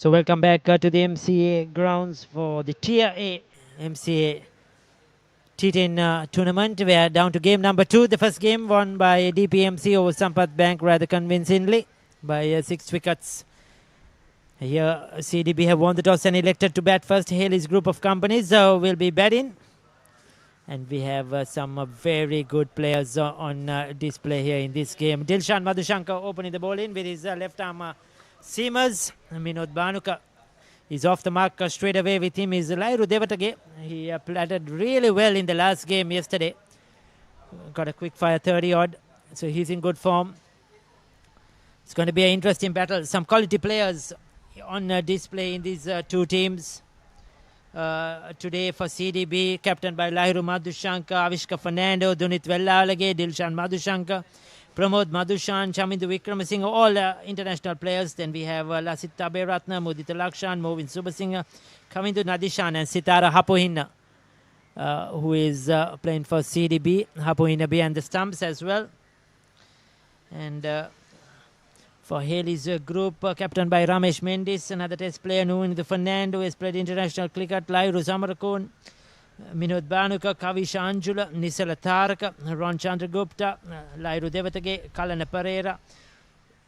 So welcome back to the MCA grounds for the Tier A MCA T10 tournament. We are down to game number 2. The first game won by DPMC over Sampath Bank rather convincingly by 6 wickets. Here CDB have won the toss and elected to bat first. Hayleys group of companies will be batting. And we have some very good players on display here in this game. Dilshan Madhushankar opening the ball in with his left arm seamers. Minod Banuka is off the mark straight away. With him is Lairu Devatage. He platted really well in the last game yesterday. Got a quick fire 30 odd. So he's in good form. It's going to be an interesting battle. Some quality players on display in these two teams. Today for CDB, captained by Lairu Madhushankar, Avishka Fernando, Dunit Vellalage, Dilshan Madhushankar, Pramod Madhushan, Chamindu Vikramasinghe, all international players. Then we have Lasit Taberatna, Mudita Lakshan, Movin Subasinghe, Kamindu Nadishan and Sitara Hapohina, who is playing for CDB. Hapohina behind the stumps as well. And for Hayleys group, captained by Ramesh Mendis, another test player, Nuin Fernando, who has played international cricket, Lairu Samarakun, Minod Banuka, Kavisha Anjula, Nisala Taraka, Ron Chandragupta, Lairu Devatage, Kalana Pereira,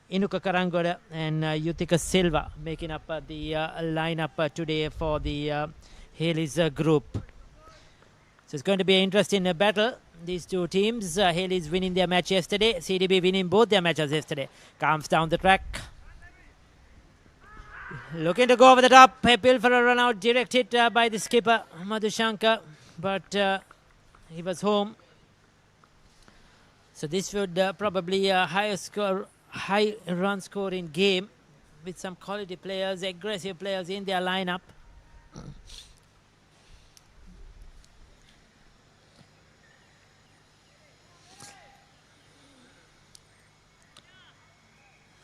Inuka Karangoda, and Yutika Silva making up the lineup today for the Hayleys group. So it's going to be an interesting battle. These two teams, Hayleys winning their match yesterday, CDB winning both their matches yesterday. Comes down the track. Looking to go over the top. Appeal for a run out. Direct hit by the skipper, Madhushankar. But he was home. So this would probably a high run scoring game with some quality players, aggressive players in their lineup.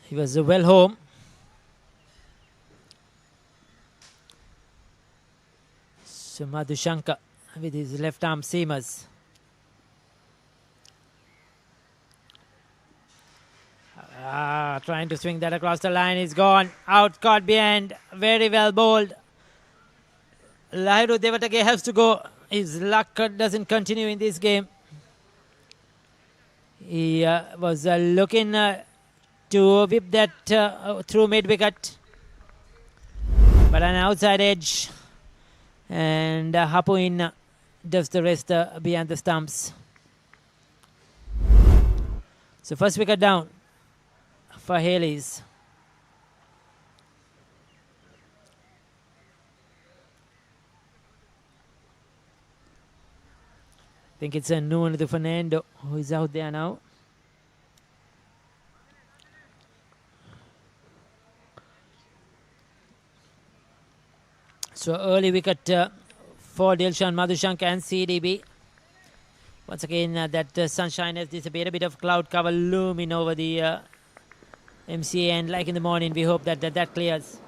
He was well home. So Madhushankar with his left arm seamers. Trying to swing that across the line. Is gone. Out, caught behind. Very well bowled. Lairu Devatage has to go. His luck doesn't continue in this game. He was looking to whip that through mid-wicket, but an outside edge, and Hapoin does the rest behind the stumps. So first wicket down for Hayleys. I think it's a Nuan Fernando who is out there now. So early wicket for Dilshan Madhushankar and CDB. Once again, that sunshine has disappeared. A bit of cloud cover looming over the MCA, and like in the morning, we hope that that clears.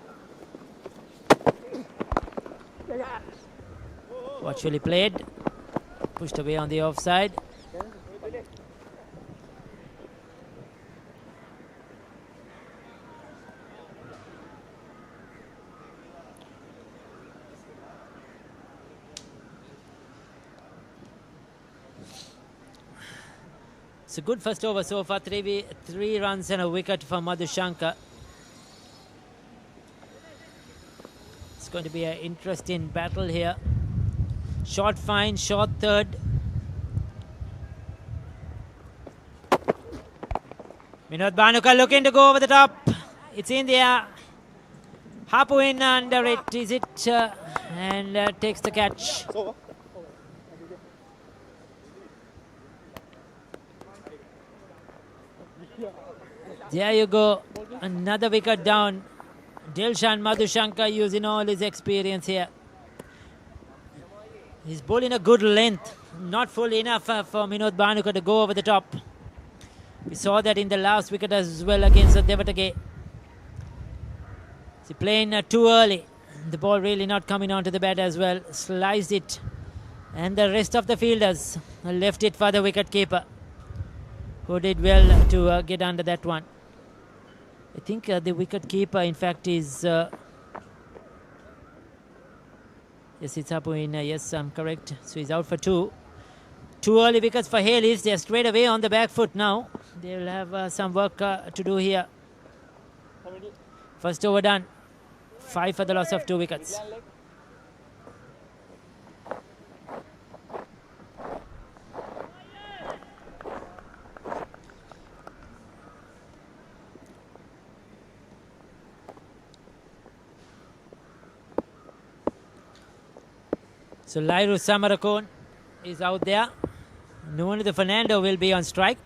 Watchfully played. Pushed away on the offside. It's a good first over so far. Three runs and a wicket for Madhushankar. It's going to be an interesting battle here. Short fine, short third. Minod Banuka looking to go over the top. It's in the air. Hapu in under it, is it? And takes the catch. There you go. Another wicket down. Dilshan Madhushankar using all his experience here. He's bowling a good length. Not full enough for Minod Banuka to go over the top. We saw that in the last wicket as well against Devatage. He's playing too early. The ball really not coming onto the bat as well. Sliced it. And the rest of the fielders left it for the wicket keeper, who did well to get under that one. I think the wicket keeper, in fact, is Yes, it's up in. Yes, I'm correct. So he's out for 2. 2 early wickets for Hayleys. They're straight away on the back foot now. They'll have some work to do here. First over done. 5 for the loss of 2 wickets. So Lairu Samarakon is out there. Nuwanithu Fernando will be on strike.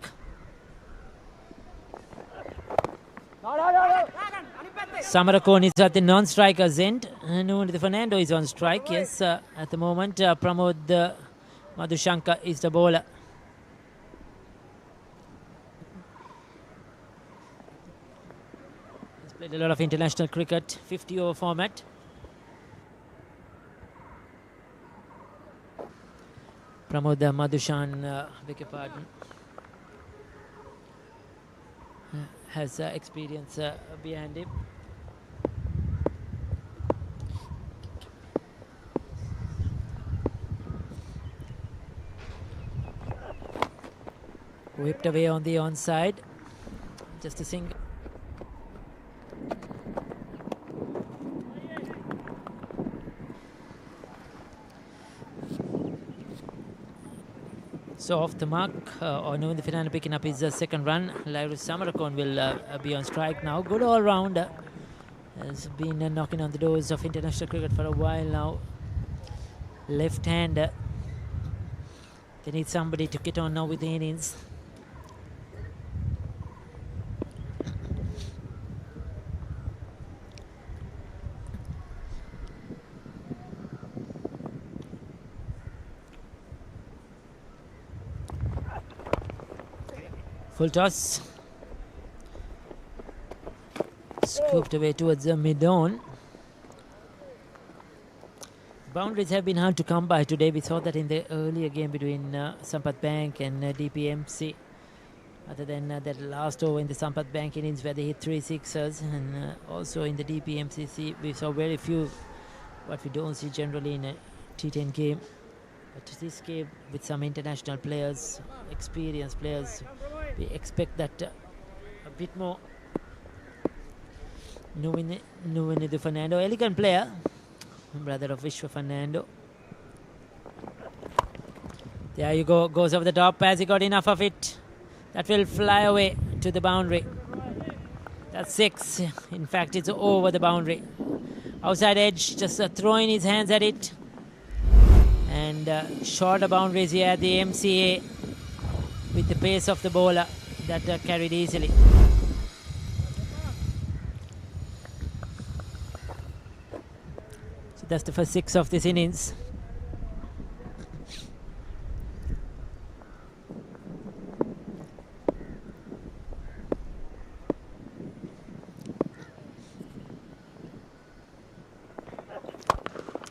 Samarakon is at the non-striker's end. Nuwanithu Fernando is on strike. Yes, at the moment, Pramod Madhushankar is the bowler. He's played a lot of international cricket, 50-over format. Pramod Madhushan, beg your pardon, has experience behind him. Whipped away on the onside. Just a single. So off the mark, Nuwanithu Fernando picking up his second run. Lairu Samarakon will be on strike now. Good all-rounder. Has been knocking on the doors of international cricket for a while now. Left-hander. They need somebody to get on now with the innings. Full toss. Scooped away towards the mid-on. Boundaries have been hard to come by today. We saw that in the earlier game between Sampath Bank and DPMC. Other than that last over in the Sampath Bank innings where they hit 3 sixers, and also in the DPMCC we saw very few, what we don't see generally in a T10 game. But this game with some international players, experienced players, we expect that a bit more. Nuwanithu Fernando, elegant player, brother of Vishwa Fernando. There you go, goes over the top. Has he got enough of it? That will fly away to the boundary. That's 6. In fact, it's over the boundary. Outside edge, just throwing his hands at it. And shorter boundaries here at the MCA with the pace of the bowler that carried easily. So that's the first 6 of this innings.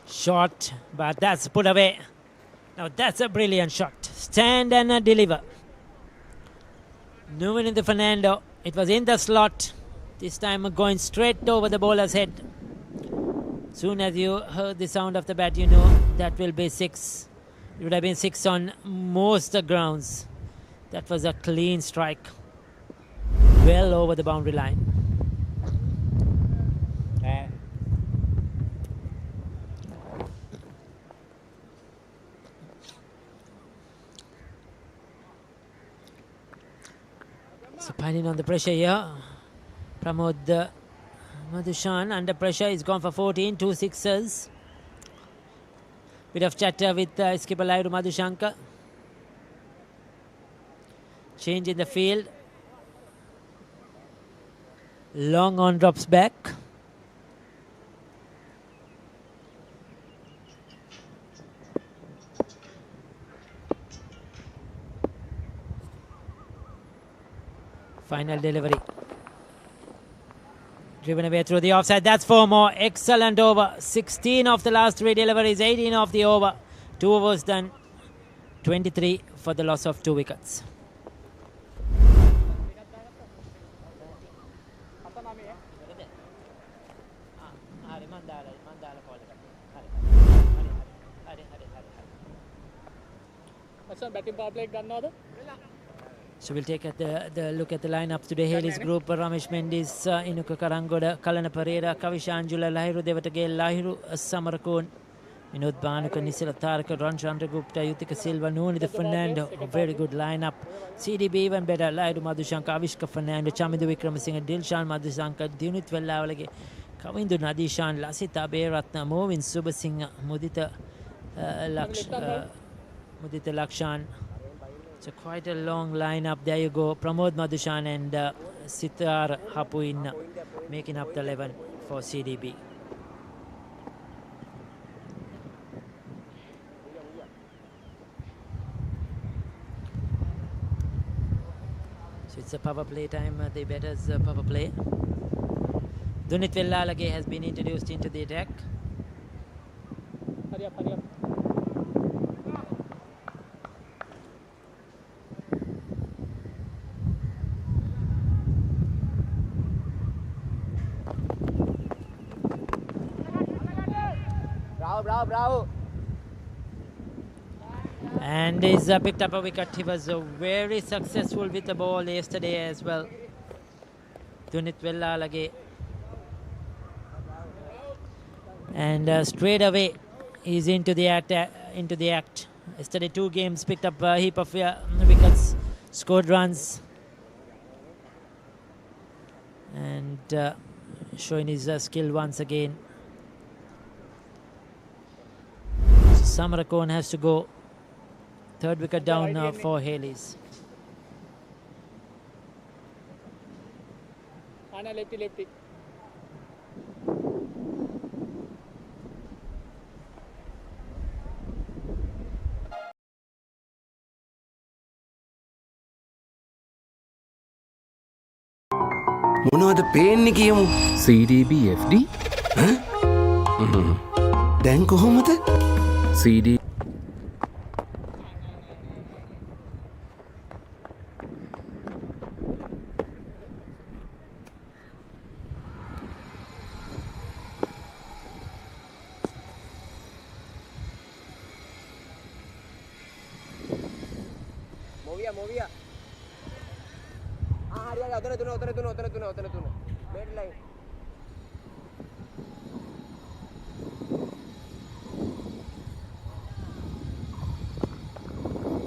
Shot, but that's put away. Now that's a brilliant shot. Stand and deliver. Nuwanithu Fernando. It was in the slot. This time going straight over the bowler's head. Soon as you heard the sound of the bat, you know that will be 6. It would have been 6 on most grounds. That was a clean strike. Well over the boundary line. So piling on the pressure here. Pramod Madhushan under pressure. He's gone for 14, 2 sixers. Bit of chatter with skipper Lairu Madhushankar. Change in the field. Long on drops back. Final delivery. Driven away through the offside. That's 4 more. Excellent over. 16 of the last 3 deliveries. 18 of the over. 2 overs done. 23 for the loss of 2 wickets. So we'll take the look at the lineup today. Hayleys group: Ramesh Mendis, Inuka Karangoda, Kalana Pereira, Kavishanjula, Lahiru Devatagale, Lahiru Samarakun, Vinod Banuka, Nisila Taraka, Ranchandra Gupta, Yutika Silva, Nuni the Fernando. A very good lineup. CDB even better. Laidu Madhushanka, Avishka Fernando, Chamindu Vikramasinghe, Dilshan Madhusanka, Dunit Vellavalage, Kavindu Nadishan, Lasita Beratna, Movin Subasingha, Mudita Lakshan. So quite a long lineup. There you go. Pramod Madhushan and Sitar Hapuin making up the 11 for CDB. So it's a power play time. The batters power play. Dunit Vellalage has been introduced into the attack. Hurry up, hurry up. Bravo. And he's picked up a wicket. He was very successful with the ball yesterday as well. Dunit Vellalage. And straight away he's into the act. Yesterday 2 games, picked up a heap of wickets, scored runs, and showing his skill once again. Samarakon has to go. 3rd wicket down for Hayleys. Anna lefty. මොනවද පේන්නේ කියමු CDB FD දැන් කොහොමද CD මොවියා හරියට ඔතන තුන bed line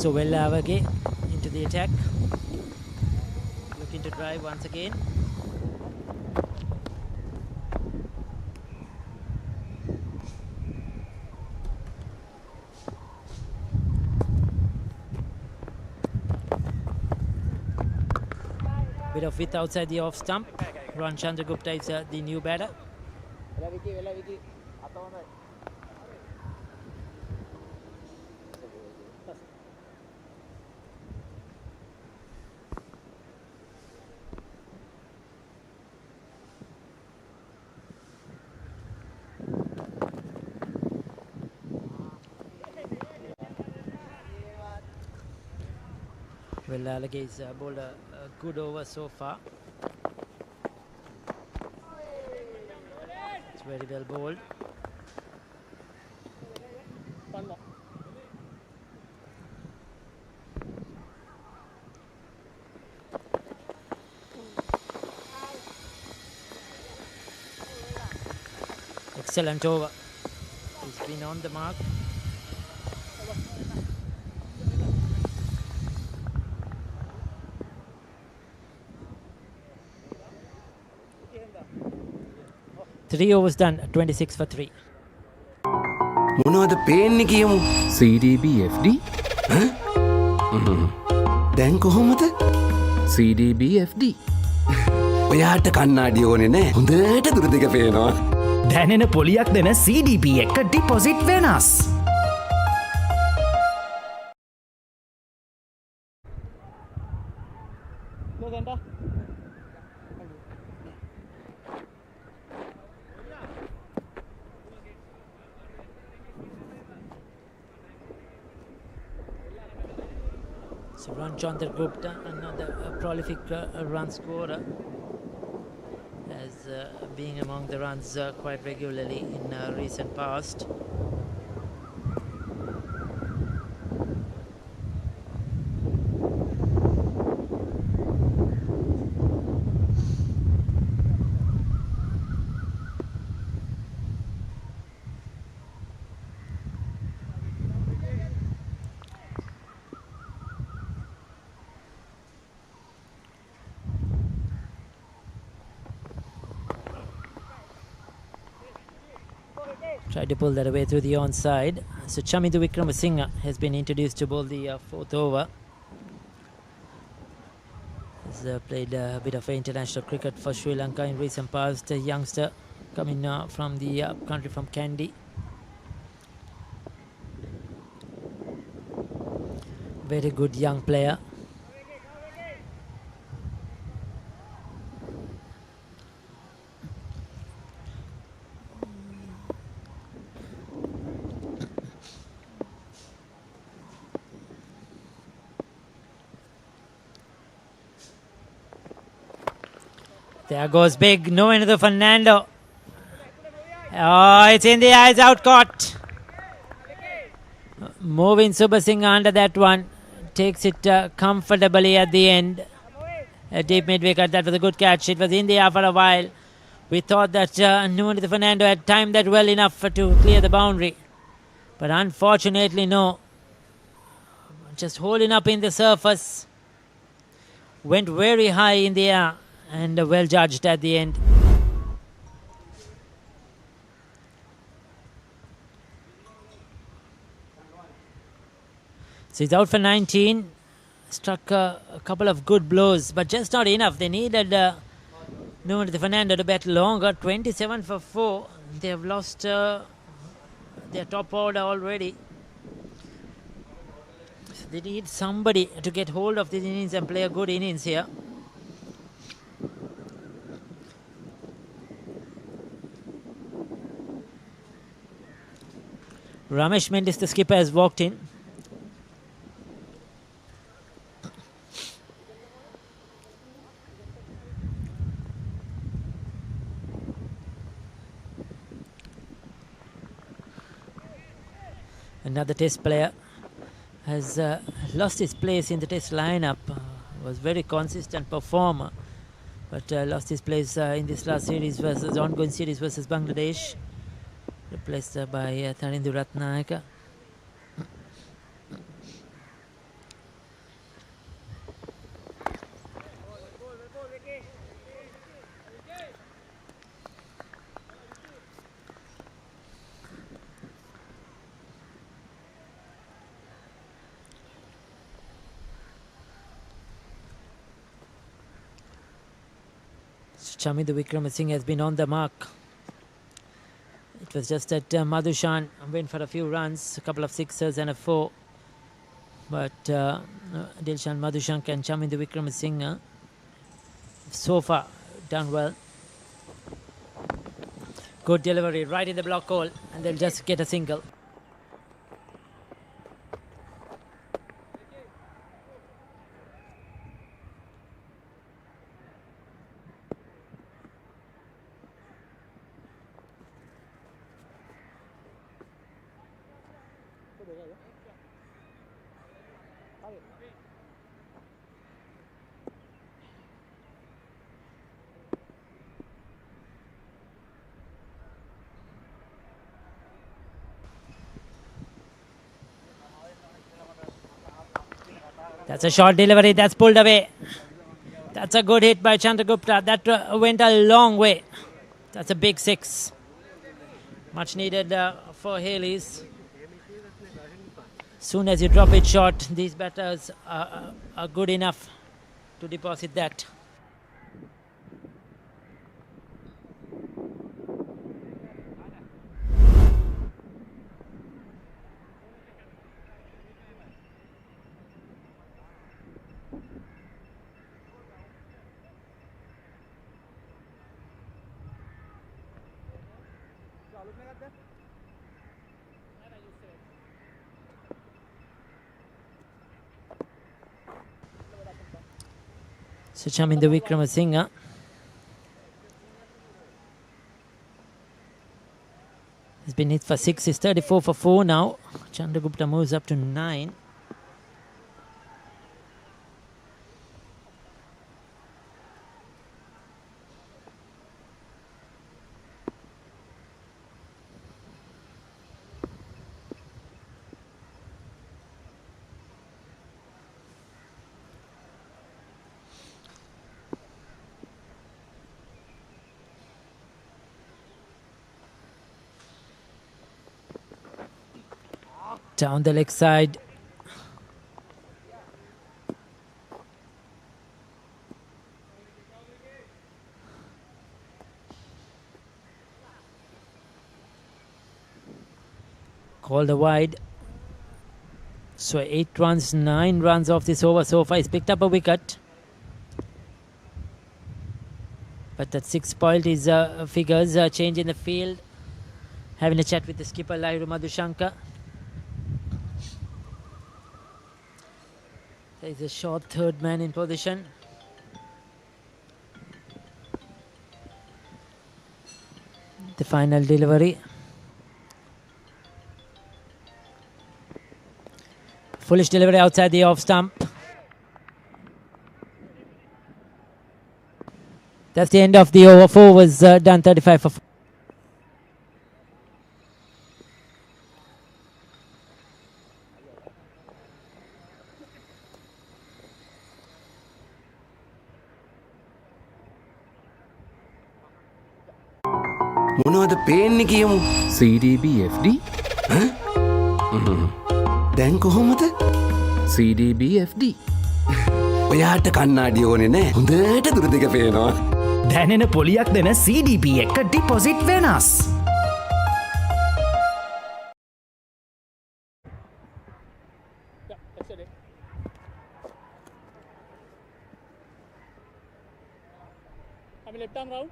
So Vellavage into the attack, looking to drive once again. Bit of width outside the off stump. Ranchandra Gupta is the new batter. Vellalage is bowled a good over so far. It's very well bowled. One more. Excellent over. He's been on the mark. Three overs done, 26 for 3. මොනවද පේන්නේ කියමු CDB FD දැන් කොහොමද CDB FD ඔයාට කන්නාඩි ඕනේ නෑ හොඳට දුර දෙක පේනවා දැනෙන පොලියක් දෙන CDB එක ඩිපොසිට් වෙනස්. Go center. So Ranchandra Gupta, another prolific run scorer, as being among the runs quite regularly in recent past. Tried to pull that away through the onside. So Chamindu Wickramasinghe has been introduced to bowl the fourth over. He's played a bit of international cricket for Sri Lanka in recent past. A youngster coming from the country from Kandy. Very good young player. There goes big. No into Fernando. Oh, it's in the eyes, out caught. Moving Subasinghe under that one. Takes it comfortably at the end. A deep mid wicket. That was a good catch. It was in the air for a while. We thought that Nuno Fernando had timed that well enough to clear the boundary. But unfortunately, no. Just holding up in the surface. Went very high in the air. And well judged at the end. So he's out for 19. Struck a couple of good blows, but just not enough. They needed Nuno Fernando to bat longer. 27 for 4. They have lost their top order already. So they need somebody to get hold of this innings and play a good innings here. Ramesh Mendis, the skipper, has walked in. Another test player has lost his place in the test lineup. Was very consistent performer, but lost his place in this last series versus ongoing series versus Bangladesh. Replaced by Tharindu Ratnayaka. Chamindu Wickramasinghe has been on the mark. It was just that Madhushan went for a few runs, a couple of sixers and a 4. But Dilshan Madhushan and Chamindu Wickramasinghe so far done well. Good delivery right in the block hole, and they'll just get a single. That's a short delivery. That's pulled away. That's a good hit by Chandragupta. That went a long way. That's a big 6. Much needed for Hayleys. Soon as you drop it short, these batters are good enough to deposit that. So Chamindu Wickramasinghe has been hit for 6. He's 34 for 4 now. Chandragupta moves up to 9. on the leg side. Called a wide. So 8 runs, 9 runs off this over so far. He's picked up a wicket. But that 6 spoiled his figures. Change in the field. Having a chat with the skipper, Lairu Madhushankar. There is a short third man in position. The final delivery. Foolish delivery outside the off stump. That's the end of the over. 4 was done, 35 for 4. මොනවද පේන්නේ කියමු. CDB FD දැන් කොහොමද? CDB FD ඔයාට කන්නාඩි ඕනේ නෑ. හොඳට දුර දෙක පේනවා. දැනෙන පොලියක් දෙන CDB එක ඩිපොසිට් වෙනස්. Yeah, that's it. I'm left arm round.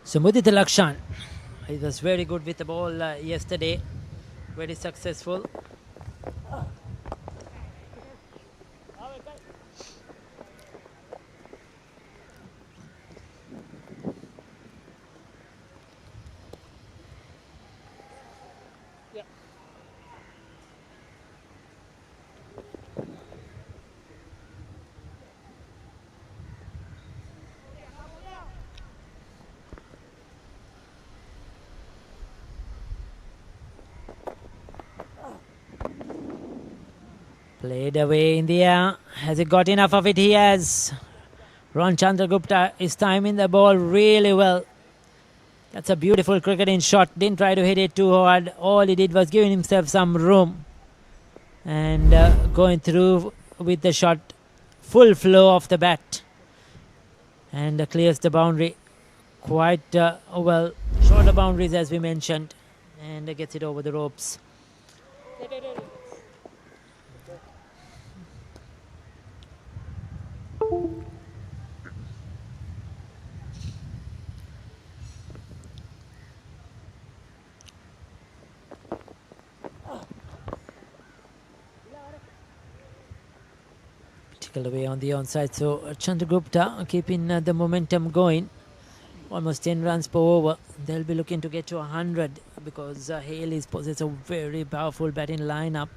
So Mudita Lakshan, he was very good with the ball yesterday, very successful. Yeah. Played away in the air. Has he got enough of it? He has. Ron Chandragupta is timing the ball really well. That's a beautiful cricketing shot. Didn't try to hit it too hard. All he did was giving himself some room. And going through with the shot. Full flow off the bat. And clears the boundary quite well. Shorter boundaries as we mentioned. And gets it over the ropes. Tickled away on the onside, so Chandragupta keeping the momentum going. Almost 10 runs per over. They'll be looking to get to 100 because Hayleys possess a very powerful batting lineup.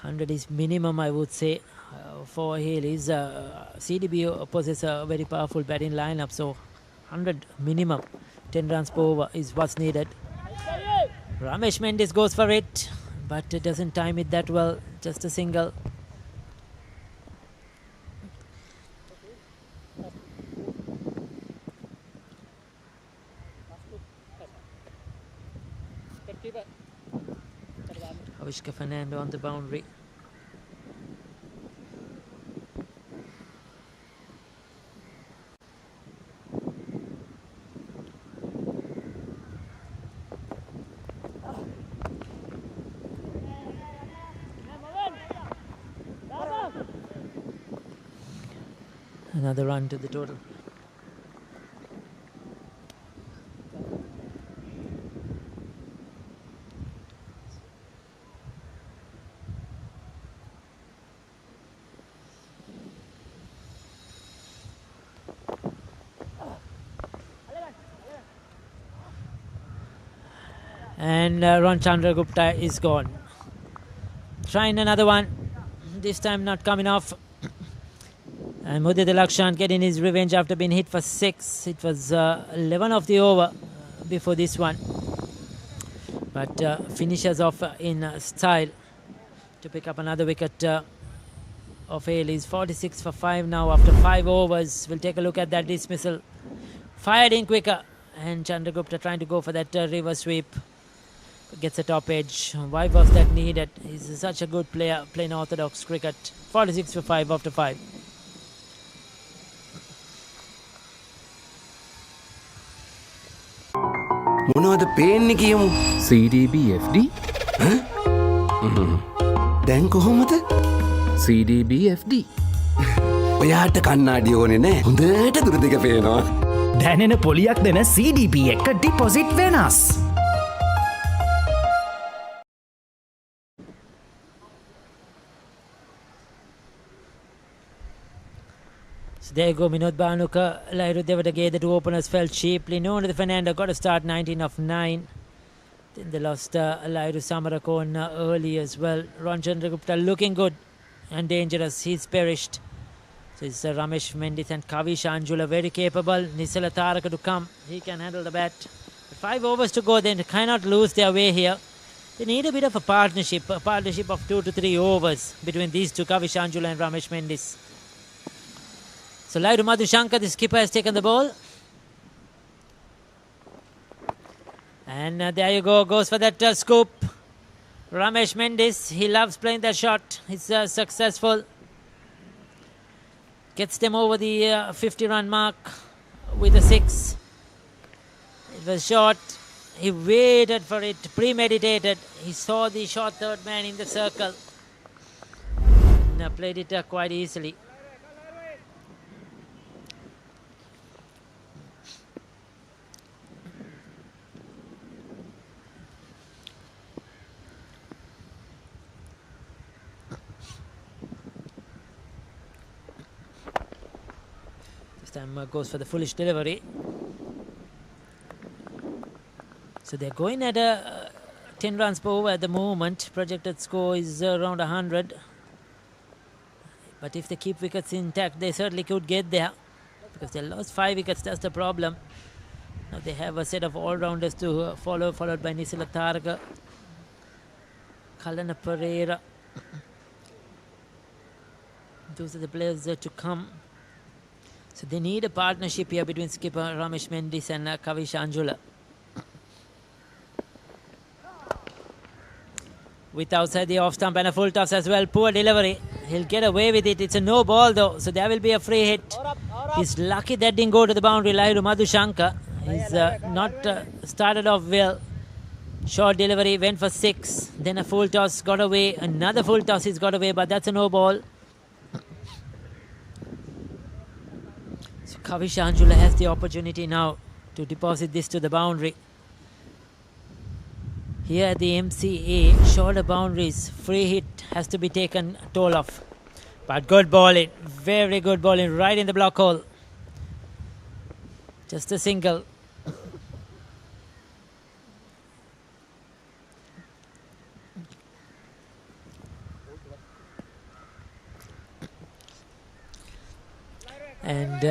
100 is minimum, I would say, for Hayleys. CDB possess a very powerful batting lineup, so 100 minimum. 10 runs per over is what's needed. Ramesh Mendis goes for it, but it doesn't time it that well. Just a single. Avishka Fernando on the boundary. Another run to the total. And Ron Chandragupta is gone. Trying another one. This time not coming off. And Mudita Lakshan getting his revenge after being hit for 6. It was 11 of the over before this one. But finishes off in style to pick up another wicket of Hayleys. 46 for 5 now after 5 overs. We'll take a look at that dismissal. Fired in quicker. And Chandragupta trying to go for that reverse sweep. Gets the top edge. Why was that needed? He's such a good player playing orthodox cricket. 46 for 5 after 5. මොනවද පේන්නේ කියමු. CDB FD දැන් කොහොමද? CDB FD ඔයාට කන්නාඩි ඕනේ නෑ. හොඳට දුර දෙක පේනවා. දැනෙන පොලියක් දෙන CDB එක ඩිපොසිට් වෙනස්. So there you go, Minod Banuka, Lairu Devadage, the two openers fell cheaply. Noon Fernando got a start 19 of 9. Then they lost Lairu Samarakon early as well. Ron Chandragupta looking good and dangerous. He's perished. So it's Ramesh Mendis and Kavish Anjula very capable. Nisala Taraka to come. He can handle the bat. 5 overs to go. They cannot lose their way here. They need a bit of a partnership of 2 to 3 overs between these two, Kavish Anjula and Ramesh Mendis. So Lairu Madhushankar, the skipper, has taken the ball. And there you go, goes for that scoop. Ramesh Mendis, he loves playing that shot. He's successful. Gets them over the 50-run mark with a 6. It was short. He waited for it, premeditated. He saw the short third man in the circle. And played it quite easily. Time goes for the foolish delivery. So they're going at 10 runs per over at the moment. Projected score is around 100. But if they keep wickets intact, they certainly could get there. Because they lost 5 wickets, that's the problem. Now they have a set of all-rounders to follow, followed by Nisila Taraka, Kalana Pereira. Those are the players to come. So they need a partnership here between skipper Ramesh Mendis and Kavish Anjula. With outside the off stump and a full toss as well. Poor delivery. He'll get away with it. It's a no ball though. So there will be a free hit. He's lucky that didn't go to the boundary. Lairu Madhushankar. He's not started off well. Short delivery. Went for 6. Then a full toss. Got away. Another full toss. He's got away. But that's a no ball. Kavish Anjula has the opportunity now to deposit this to the boundary. Here at the MCA, shorter boundaries, free hit has to be taken toll off. But good bowling, very good bowling, right in the block hole. Just a single. And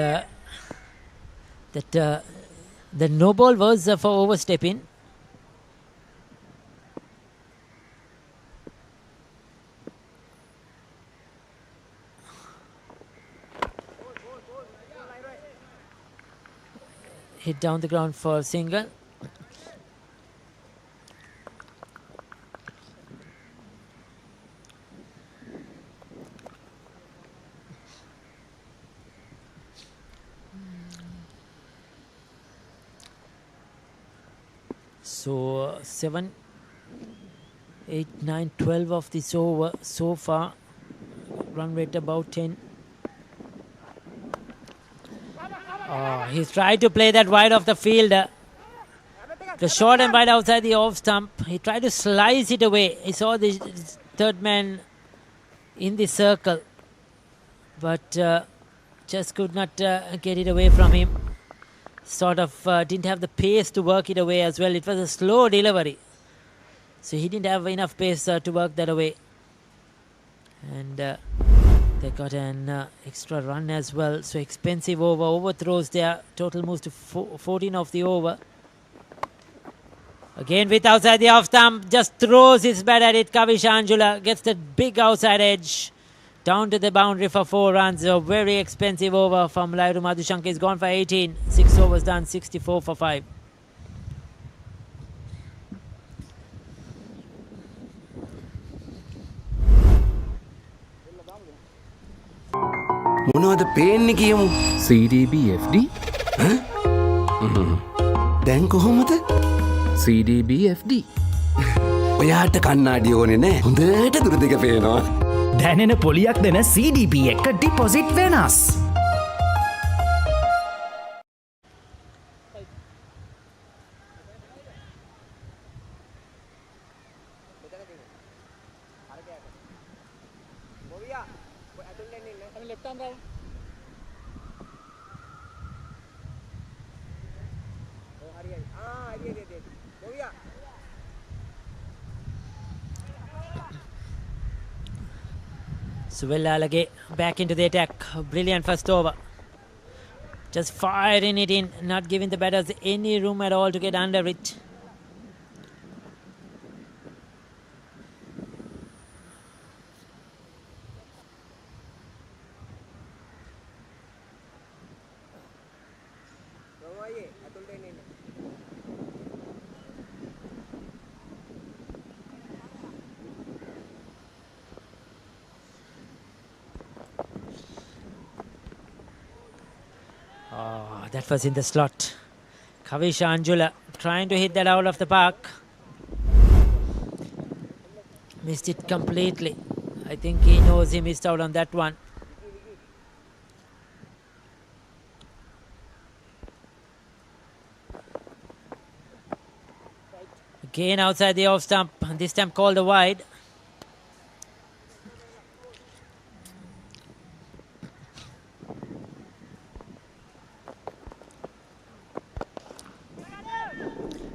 the no ball was for overstepping. Hit down the ground for a single. So 7, 8, 9, 12 of this over so far. Run rate about 10. Oh, he's tried to play that wide off the field. The short and wide outside the off stump. He tried to slice it away. He saw the third man in the circle. But just could not get it away from him. Sort of didn't have the pace to work it away as well. It was a slow delivery. So he didn't have enough pace to work that away. And they got an extra run as well. So expensive over. Overthrows there. Total moves to 14 of the over. Again with outside the off stump. Just throws his bat at it. Kavish Anjula gets that big outside edge. Down to the boundary for 4 runs. A very expensive over from Lairu Madhushanka. Is gone for 18. 6 overs done, 64 for 5. මොනවද පේන්නේ කියමු. CDB FD දැන් කොහොමද? CDB FD ඔයාට කන්නාඩි ඕනේ නෑ. හොඳට දුර දෙක පේනවා. දැනෙන පොලියක් දෙන CDB එක ඩිපොසිට් වෙනස්. I mean left arm round. Sportylk back into the attack. Brilliant first over. Just firing it in, not giving the batters any room at all to get under it. Oh, that was in the slot. Kavisha Anjula trying to hit that out of the park. Missed it completely. I think he knows he missed out on that one. Again outside the off stump. This time called a wide.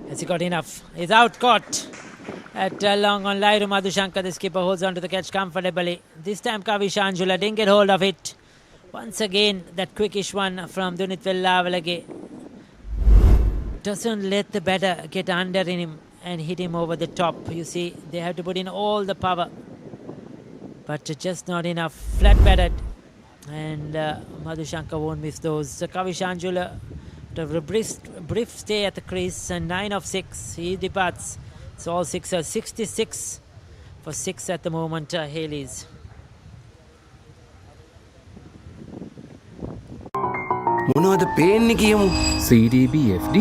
Has he got enough? He's out, caught at long on Lairu Madhushanka. The skipper holds on to the catch comfortably. This time Kavisha Anjula didn't get hold of it. Once again, that quickish one from Dunit Vellavalage doesn't let the batter get under in him and hit him over the top. You see, they have to put in all the power, but just not enough. Flat batted, and Madhushanka won't miss those. Kavisha Anjula, a brief stay at the crease, and 9 of 6. He departs. It's all sixers. 66 for 6 at the moment, Hayleys. මොනවද පේන්නේ කියමු. CDB FD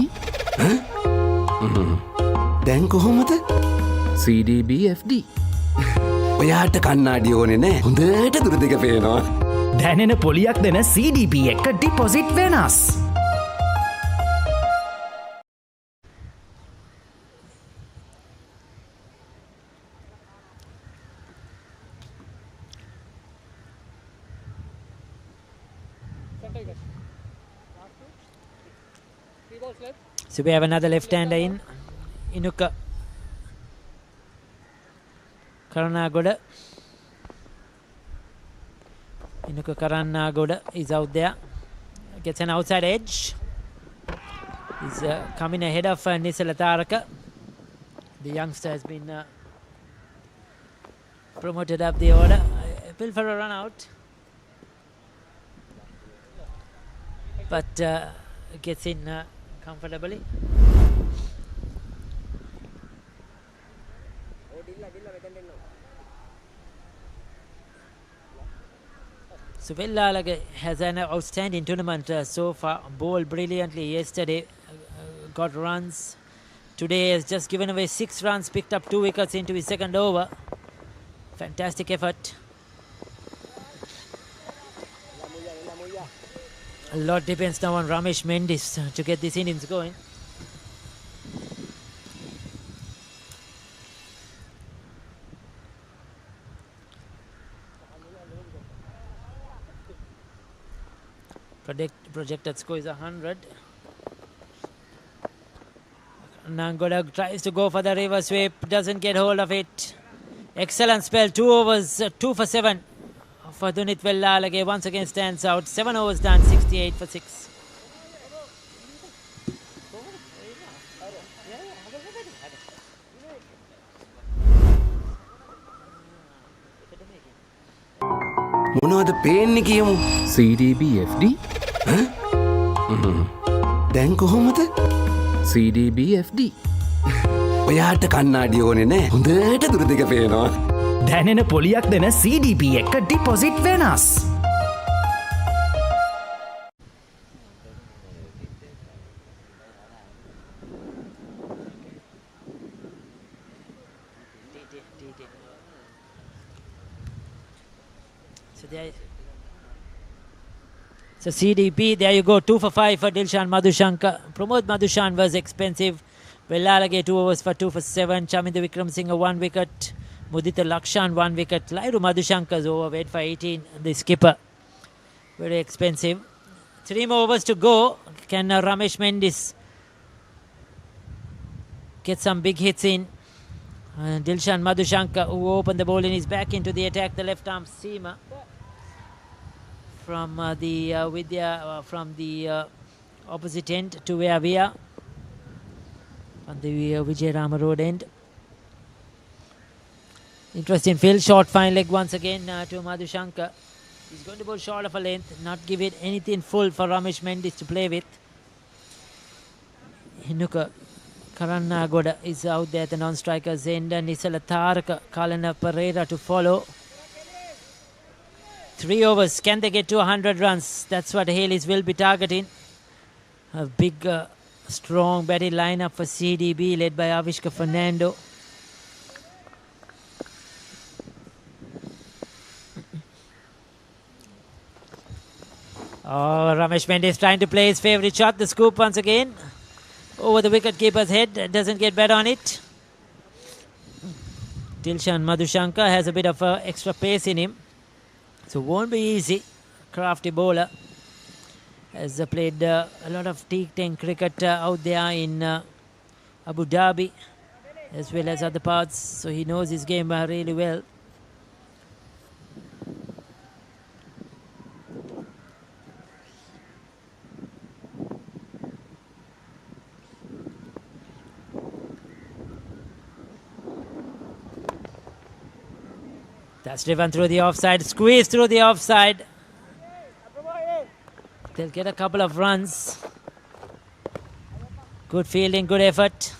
දැන් කොහොමද? CDB FD ඔයාට කන්නාඩි ඕනේ නෑ. හොඳට දුර දෙක පේනවා. දැනෙන පොලියක් දෙන CDB එක ඩිපොසිට් වෙනස්. Center wicket. Three balls left. So we have another left-hander in. Inuka Karanagoda. Inuka Karanagoda is out there. Gets an outside edge. He's coming ahead of Nisala Taraka. The youngster has been promoted up the order. Bill for a run out. But gets in comfortably. So Sportylk has an outstanding tournament so far. Bowled brilliantly yesterday, got runs. Today has just given away 6 runs, picked up 2 wickets into his second over. Fantastic effort. A lot depends now on Ramesh Mendis to get this innings going. Projected score is 100. Nangoda tries to go for the reverse sweep, doesn't get hold of it. Excellent spell, 2 overs, 2 for 7 for Dunit Vellavalage. Once again stands out, 7 overs done, 68 for 6. මොනවද පේන්නේ කියමු. CDB FD දැන් කොහොමද? CDB FD ඔයාට කන්නාඩි ඕනේ නෑ. හොඳට දුර දෙක පේනවා. දැනෙන පොලියක් දෙන CDB එක ඩිපොසිට් වෙනස්. So CDP, there you go, 2 for 5 for Dilshan Madhushankar. Pramod Madhushan was expensive. Velalage 2 overs for 2 for 7. Chaminda Wickramasinghe 1 wicket. Mudita Lakshan 1 wicket. Lairu Madhushankar's over, wait for 18. The skipper, very expensive. 3 more overs to go. Can Ramesh Mendis get some big hits in? Dilshan Madhushankar, who opened the bowling, is back into the attack. The left arm seamer from the opposite end to where we are on the Vijay Rama Road end. Interesting field, short fine leg once again to Madhushankar. He's going to bowl short of a length, not give it anything full for Ramesh Mendis to play with. Hinuka Karannagoda is out there at the non-strikers end, and Nisala Tharaka, Kalana Pereira to follow. 3 overs, can they get to 100 runs? That's what Hayleys will be targeting. A big, strong batting lineup for CDB led by Avishka Fernando. Oh, Ramesh Mendis trying to play his favourite shot, the scoop once again. Over the wicket-keeper's head, doesn't get bet on it. Dilshan Madhushankar has a bit of extra pace in him, so won't be easy. Crafty bowler. Has played a lot of T10 cricket out there in Abu Dhabi as well as other parts, so he knows his game really well. That's driven through the offside, squeezed through the offside. They'll get a couple of runs. Good fielding, good effort.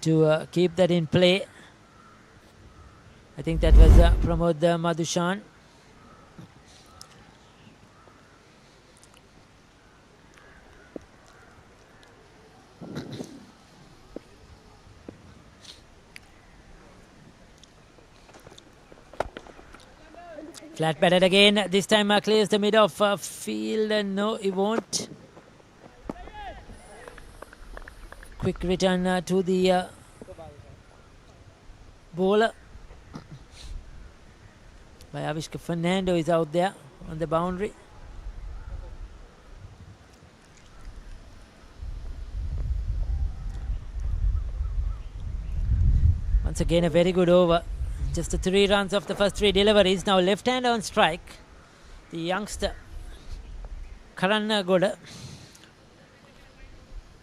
To keep that in play. I think that was Pramod Madhushan. Flat batted again. This time clears the mid of field. No, he won't. Quick return to the bowler by Avishka Fernando is out there on the boundary. Once again, a very good over. Just the 3 runs of the first 3 deliveries. Now left hand on strike. The youngster Karannagoda.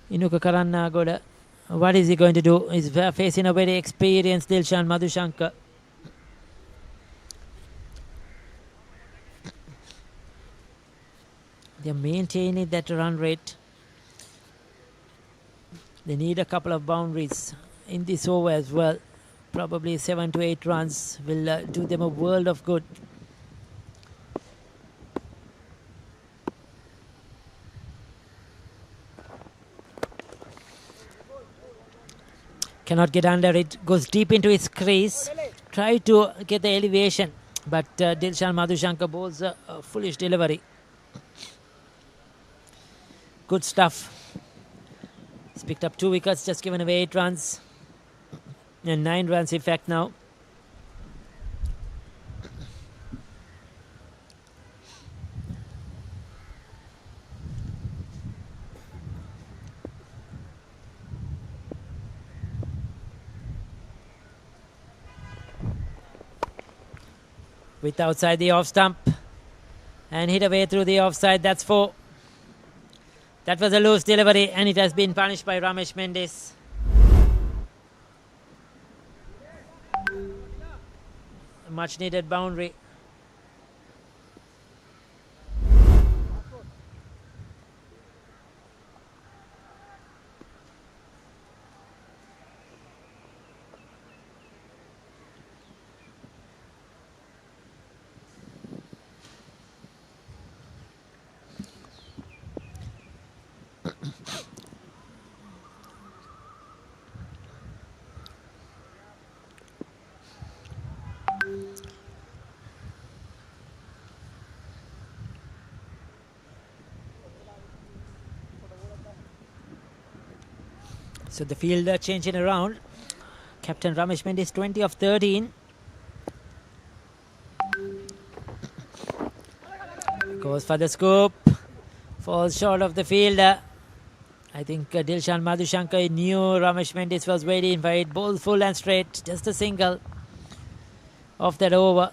Inuka Karannagoda. What is he going to do? He's facing a very experienced Dilshan Madhushankar. They're maintaining that run rate. They need a couple of boundaries in this over as well. Probably 7 to 8 runs will do them a world of good. Cannot get under it, goes deep into its crease. Try to get the elevation, but Dilshan Madhushankar bowls a foolish delivery. Good stuff. He's picked up 2 wickets, just given away 8 runs. And 9 runs in fact now. With outside the off stump and hit away through the offside. That's 4. That was a loose delivery and it has been punished by Ramesh Mendis. much needed boundary. So the field changing around. Captain Ramesh Mendis 20 of 13. Goes for the scoop. Falls short of the fielder. I think Dilshan Madhushankar knew Ramesh Mendis was waiting for it. Ball full and straight. Just a single of that over.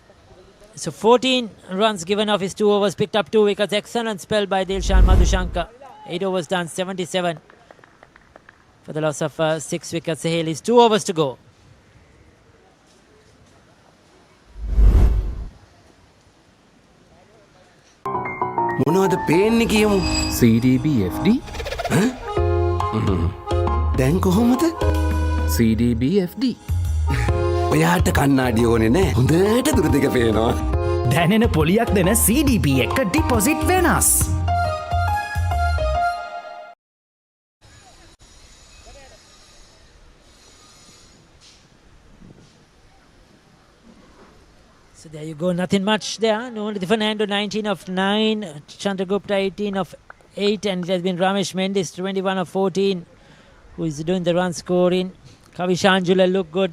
So 14 runs given off his 2 overs. Picked up 2 wickets. Excellent spell by Dilshan Madhushankar. 8 overs done. 77 for the loss of 6 wickets. Hayleys 2 overs to go. මොනවද පේන්නේ කියමු. CDB FD දැන් කොහොමද? CDB FD ඔයාට කන්නාඩි ඕනේ නෑ. හොඳට දුර දෙක පේනවා. දැනෙන පොලියක් දෙන CDB එක ඩිපොසිට් වෙනස්. So there you go, nothing much there. Only Fernando 19 of 9, Chandragupta 18 of 8, and it has been Ramesh Mendis 21 of 14 who is doing the run scoring. Kavishanjula looked good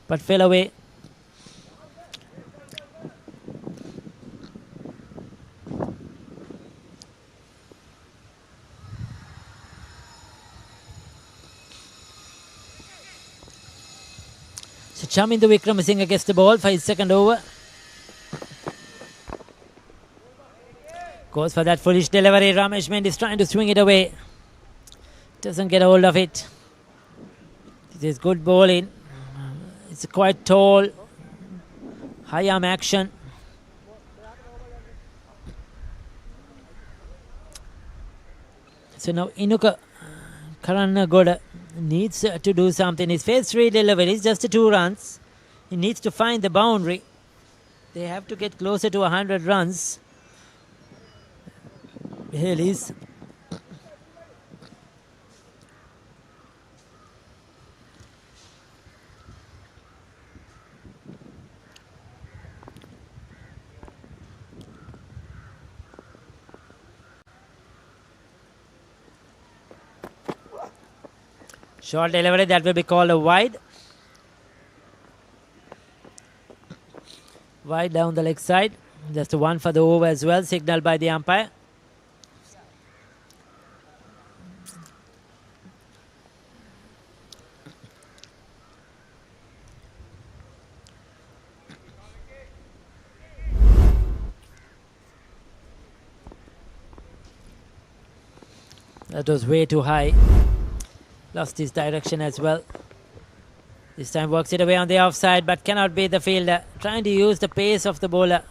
but fell away. So Chamindu Wickramasinghe gets the ball for his second over. Goes for that foolish delivery. Ramesh Mendis trying to swing it away. Doesn't get a hold of it. It is good bowling. It's quite tall. High arm action. So now Inuka Karannagoda needs to do something. His phase 3 delivery is just 2 runs. He needs to find the boundary. They have to get closer to 100 runs. Hayleys. Short delivery, that will be called a wide. Wide down the leg side. Just 1 for the over as well, signaled by the umpire. That was way too high. Lost his direction as well. This time works it away on the offside, but cannot beat the fielder. Trying to use the pace of the bowler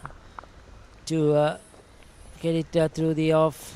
to get it through the off.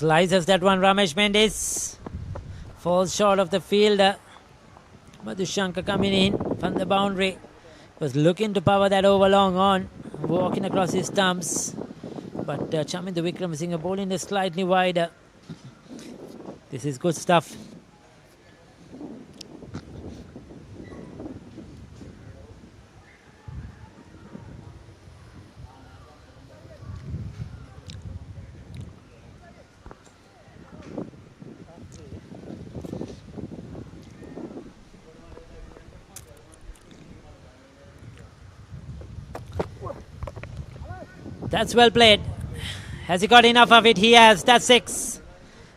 Slices that one, Ramesh Mendis. Falls short of the fielder. Madhushankar coming in from the boundary. Was looking to power that over long on. Walking across his stumps. But Chamindu Wickramasinghe bowling is slightly wider. This is good stuff. That's well played. Has he got enough of it? He has. That's 6.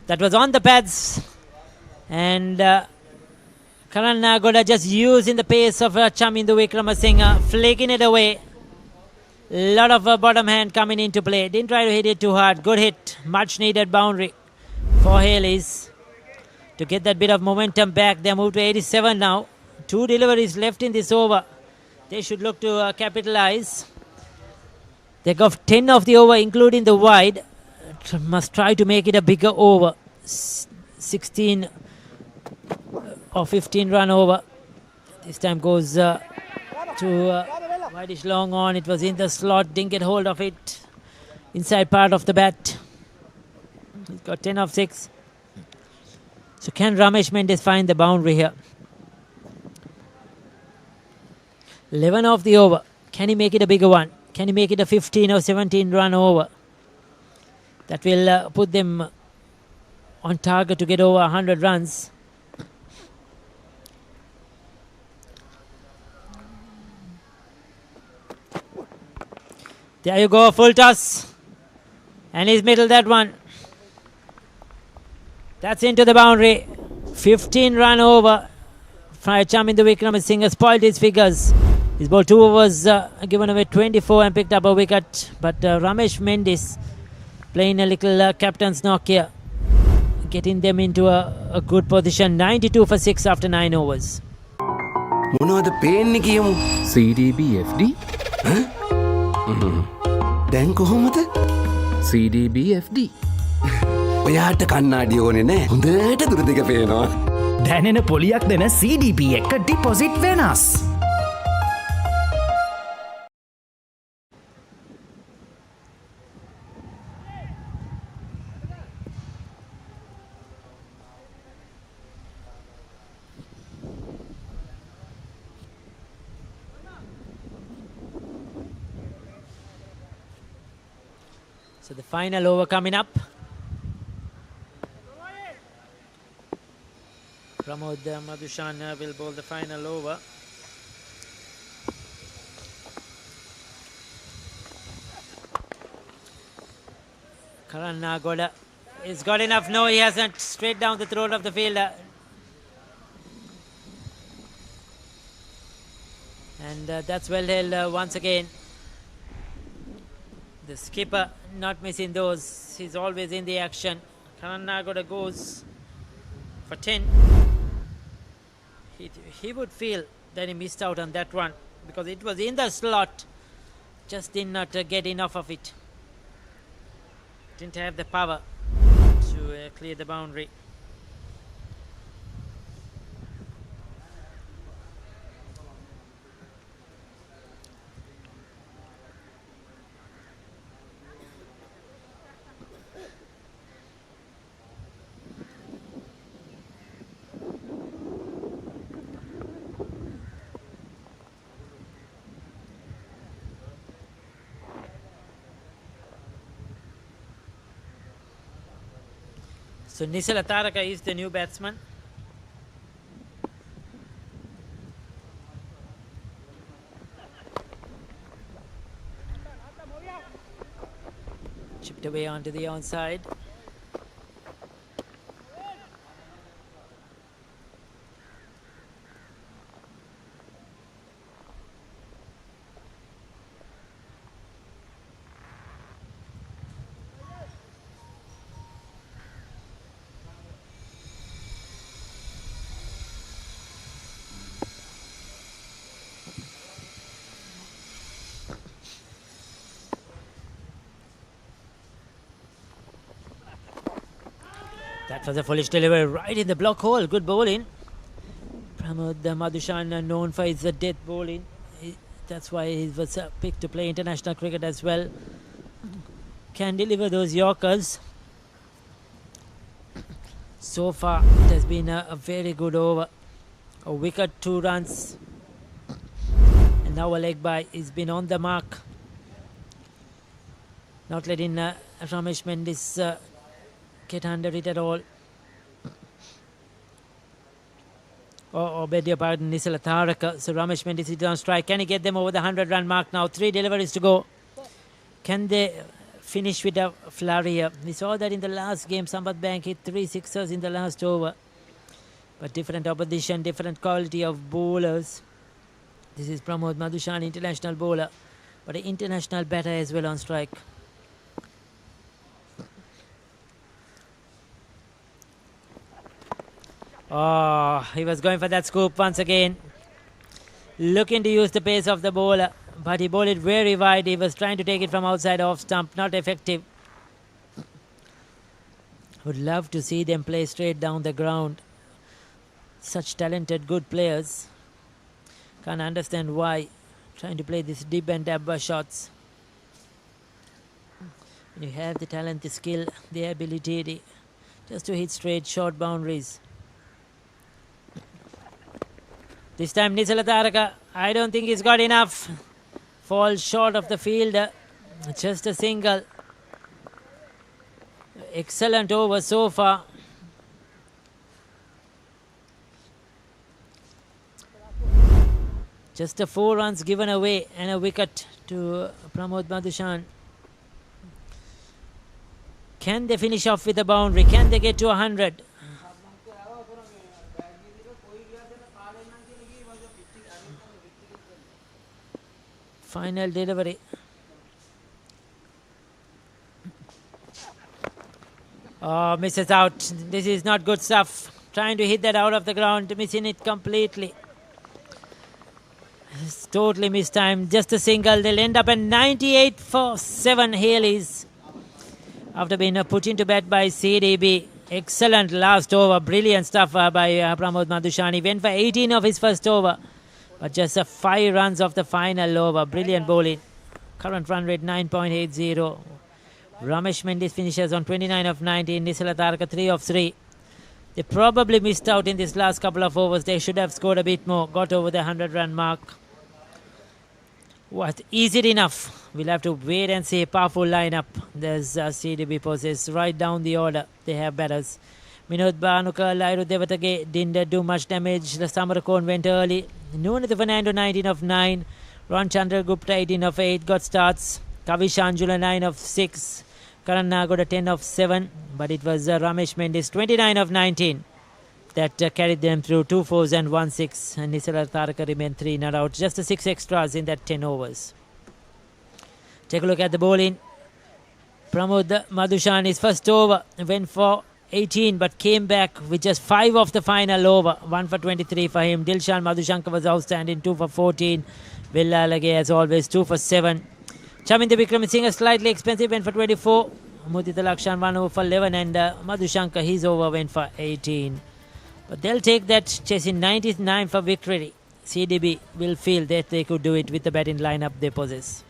That was on the pads. And Karan Nagoda just using the pace of Chamindu Wickramasinghe, flicking it away. A lot of bottom hand coming into play. Didn't try to hit it too hard. Good hit. Much needed boundary for Hayleys to get that bit of momentum back. They moved to 87 now. 2 deliveries left in this over. They should look to capitalize. They got 10 of the over, including the wide. Must try to make it a bigger over. 16 or 15 run over. This time goes to wideish long on. It was in the slot. Didn't get hold of it. Inside part of the bat. He's got 10 of 6. So can Ramesh Mendes find the boundary here? 11 of the over. Can he make it a bigger one? Can he make it a 15 or 17 run over? That will put them on target to get over 100 runs. There you go, full toss. And he's middled that one. That's into the boundary. 15 run over. Chamindu Wickramasinghe spoiled his figures. He's bowled 2 overs, given away 24 and picked up a wicket. But Ramesh Mendes playing a little captain's knock here. Getting them into a good position. 92 for 6 after 9 overs. මොනවද පේන්නේ කියමු. CDB FD දැන් කොහොමද? CDB FD ඔයාට කන්නාඩි ඕනේ නෑ. හොඳට දුර දෙක පේනවා. දැනෙන පොලියක් දෙන CDB එක ඩිපොසිට් වෙනස්. So the final over coming up. Pramod Madhushan will bowl the final over. Karan Nagoda is got enough. No, he hasn't. Straight down the throat of the fielder. And that's well held once again. The skipper not missing those. He's always in the action. Karan Nagoda goes for 10. He would feel that he missed out on that one because it was in the slot. Just did not get enough of it. Didn't have the power to clear the boundary. So Nisala Taraka is the new batsman. Chipped away onto the onside. That was a foolish delivery right in the block hole. Good bowling. Pramod Madhushan known for his death bowling. That's why he was picked to play international cricket as well. Can deliver those Yorkers. So far it has been a very good over. A wicket, 2 runs. And now a leg by. He's been on the mark. Not letting Ramesh Mendes get under it at all. Or beg your pardon, Nisala Taraka. So Ramesh Mendes is on strike. Can he get them over the 100 run mark now? 3 deliveries to go. Can they finish with a flurry? We saw that in the last game. Sampath Bank hit 3 sixers in the last over. But different opposition, different quality of bowlers. This is Pramod Madushan, international bowler, but an international batter as well on strike. Oh, he was going for that scoop once again. Looking to use the pace of the bowler, but he bowled it very wide. He was trying to take it from outside off stump, not effective. Would love to see them play straight down the ground. Such talented, good players. Can't understand why. Trying to play this dip and dab shots. When you have the talent, the skill, the ability just to hit straight, short boundaries. This time Nisala Taraka, I don't think he's got enough. Falls short of the fielder. Just a single. Excellent over so far. Just a 4 runs given away and a wicket to Pramod Madushan. Can they finish off with a boundary? Can they get to 100? Final delivery. Oh, misses out. This is not good stuff. Trying to hit that out of the ground, missing it completely. It's totally mistimed. Just a single. They'll end up at 98 for 7 Hayleys. After being put into bat by CDB. Excellent last over. Brilliant stuff by Pramod Madushan. He went for 18 of his first over. But just 5 runs of the final over. Brilliant bowling. Current run rate 9.80. Ramesh Mendis finishes on 29 of 19. Nisala Taraka 3 of 3. They probably missed out in this last couple of overs. They should have scored a bit more. Got over the 100-run mark. What? Is it enough? We'll have to wait and see. Powerful lineup. There's CDB poses right down the order. They have batters. Minod Banuka, Lairu Devatage didn't do much damage. The Samarakon went early. Nunitha Fernando 19 of 9. Ron Chandragupta 18 of 8. Got starts. Kavish Anjula 9 of 6. Karan Nagoda 10 of 7. But it was Ramesh Mendis 29 of 19 that carried them through 2 fours and 1 6. And Nisala Taraka remained 3 not out. Just 6 extras in that 10 overs. Take a look at the bowling. Pramod Madushan, his first over, went for 18 but came back with just 5 of the final over. 1 for 23 for him. Dilshan Madhushankar was outstanding. 2 for 14. Villalage as always 2 for 7. Chaminda Vikramasinghe slightly expensive, went for 24. Mudita Lakshan 1 over for 11 and Madhushankar his over went for 18. But they'll take that, chasing 99 for victory. CDB will feel that they could do it with the batting lineup they possess.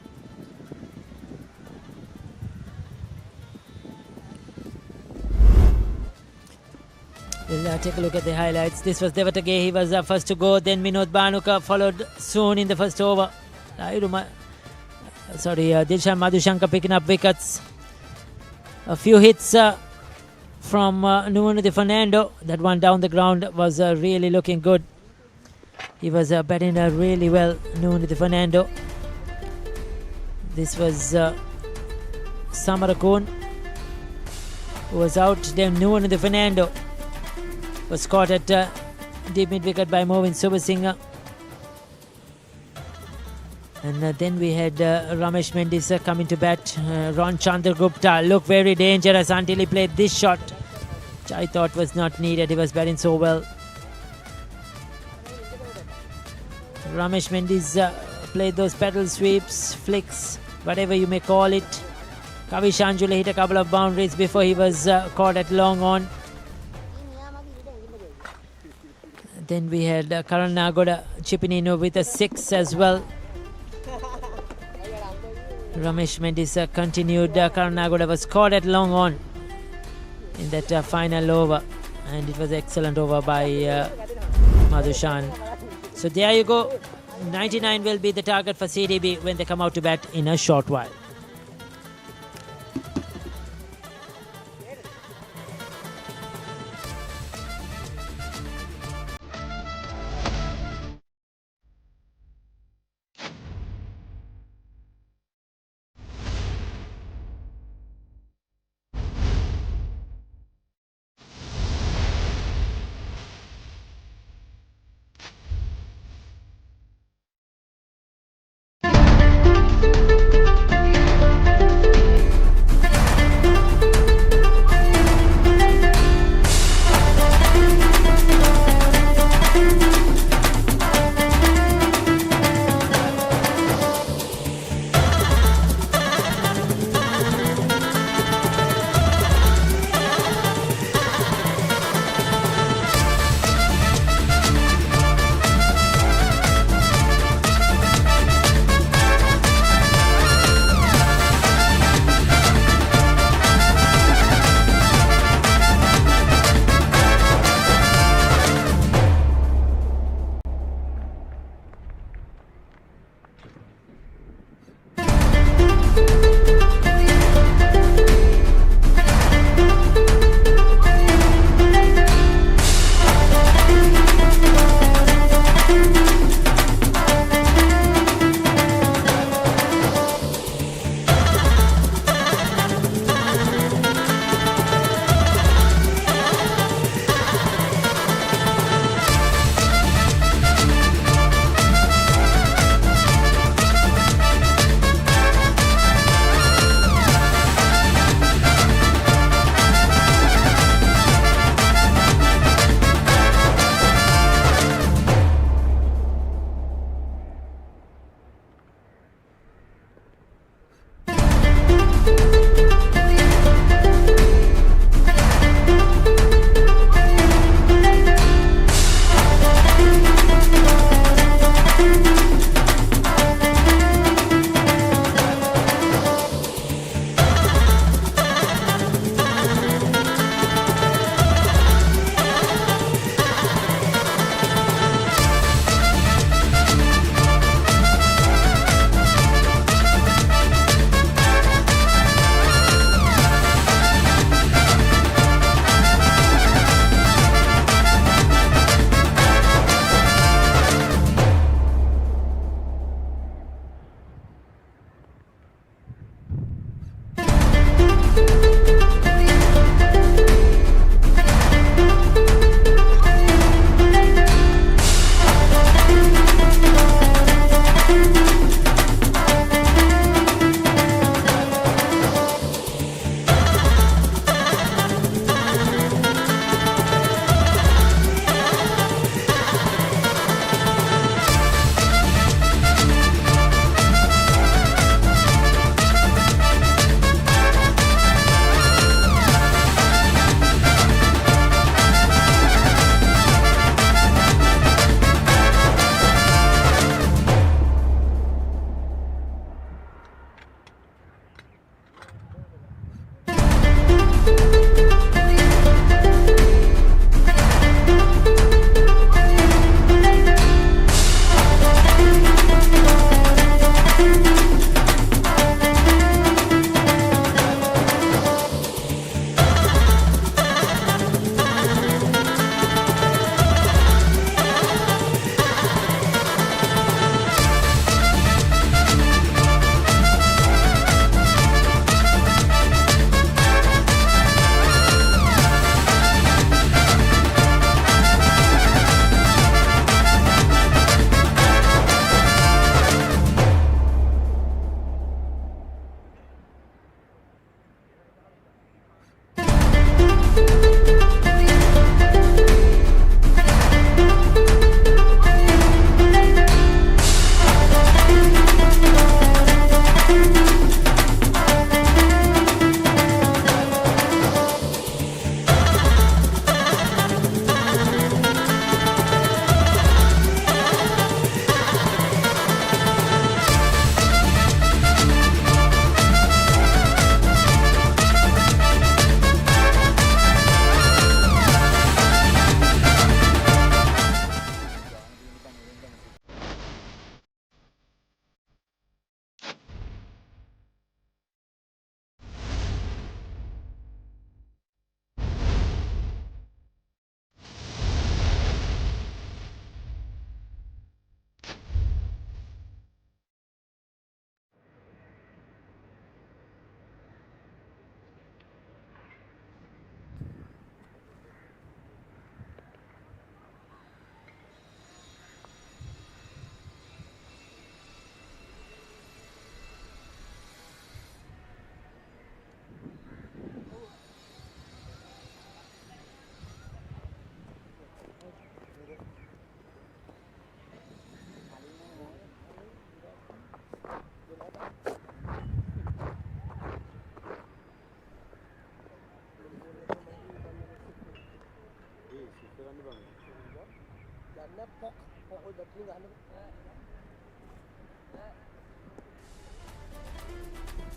We'll take a look at the highlights. This was Devatage. He was first to go. Then Minod Banuka followed soon in the first over. Dilshan Madhushankar picking up wickets. A few hits from Nuno Fernando. That one down the ground was really looking good. He was batting really well, Nuno Fernando. This was Samarakon who was out. Then Nuno Fernando was caught at deep mid wicket by Movin Subasinghe. And then we had Ramesh Mendis coming to bat. Ron Chandragupta looked very dangerous until he played this shot, which I thought was not needed. He was batting so well. Ramesh Mendis played those pedal sweeps, flicks, whatever you may call it. Kavish Anjula hit a couple of boundaries before he was caught at long on. Then we had Karan Nagoda chipping in with a 6 as well. Ramesh Mendis continued. Karan Nagoda was caught at long on in that final over. And it was excellent over by Madhushan. So there you go. 99 will be the target for CDB when they come out to bat in a short while.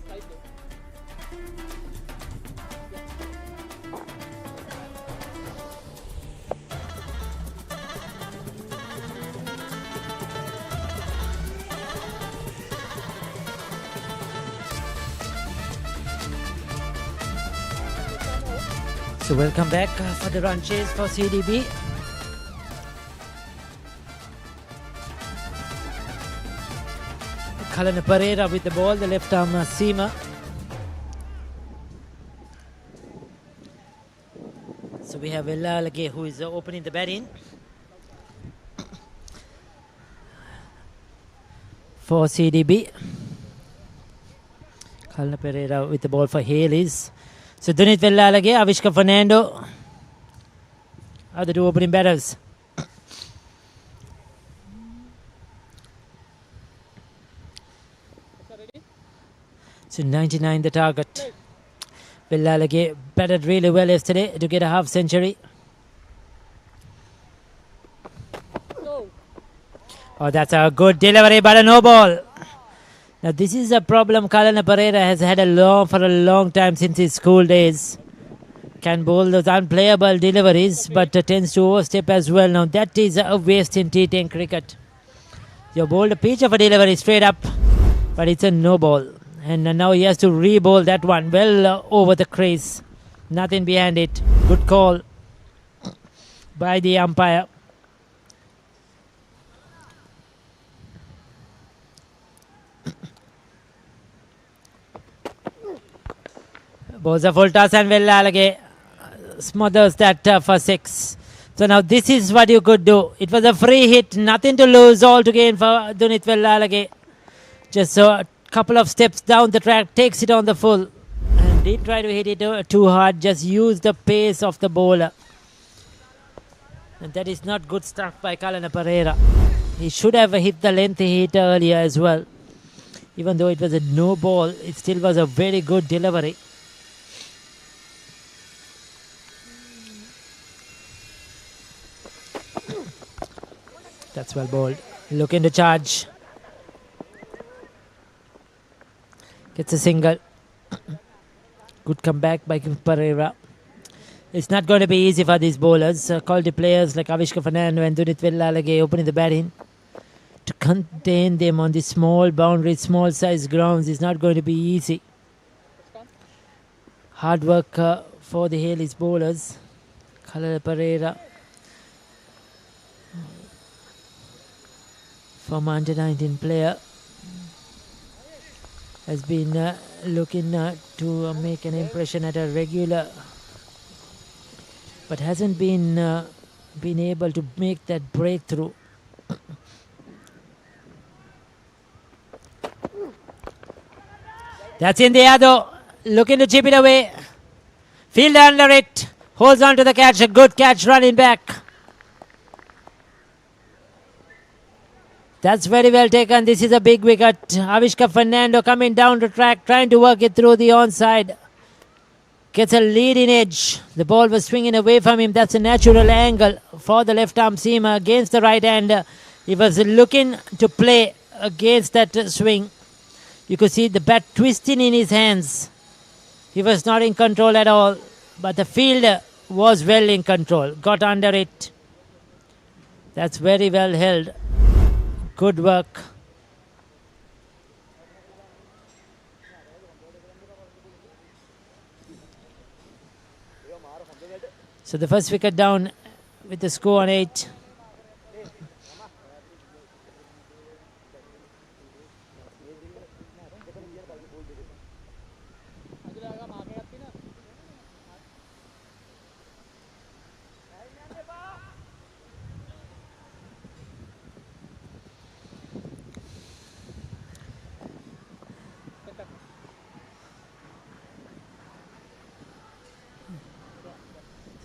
Side play. So welcome back for the run chase for CDB. Kalana Pereira with the ball, the left arm seamer. So we have Hayleys who is opening the batting for CDB. Kalana Pereira with the ball for Hayleys. So Dunit Hayleys, Avishka Fernando are the two opening batters. Ready? So 99 the target. Hayleys batted really well yesterday to get a half century. No. Oh, that's a good delivery, but a no ball. Now this is a problem Kalana Pereira has had for a long time since his school days. Can bowl those unplayable deliveries, but tends to overstep as well. Now that is a waste in T10 cricket. You bowled a pitch of a delivery straight up, but it's a no ball. And now he has to re-bowl that one well over the crease. Nothing behind it. Good call by the umpire. Bowls a full toss and Hayleys smothers that for 6. So now this is what you could do. It was a free hit, nothing to lose, all to gain for Dunit Hayleys. Just a couple of steps down the track, takes it on the full. And didn't try to hit it too hard, just use the pace of the bowler. And that is not good stuff by Kalana Pereira. He should have hit the length he hit earlier as well. Even though it was a no ball, it still was a very good delivery. That's well bowled. Looking to charge. Gets a single. Good comeback by Pereira. It's not going to be easy for these bowlers. Quality players like Avishka Fernando and Dunit Hayleys opening the batting. To contain them on the small boundaries, small size grounds is not going to be easy. Hard work for the Hayleys bowlers. Kalana Pereira. Former under 19 player has been looking to make an impression at a regular, but hasn't been able to make that breakthrough. That's in the air though, looking to chip it away. Fielder under it, holds on to the catch, a good catch running back. That's very well taken. This is a big wicket. Avishka Fernando coming down the track, trying to work it through the onside. Gets a leading edge. The ball was swinging away from him. That's a natural angle for the left arm seamer against the right hander. He was looking to play against that swing. You could see the bat twisting in his hands. He was not in control at all. But the fielder was well in control. Got under it. That's very well held. Good work. So the first wicket down with the score on 8.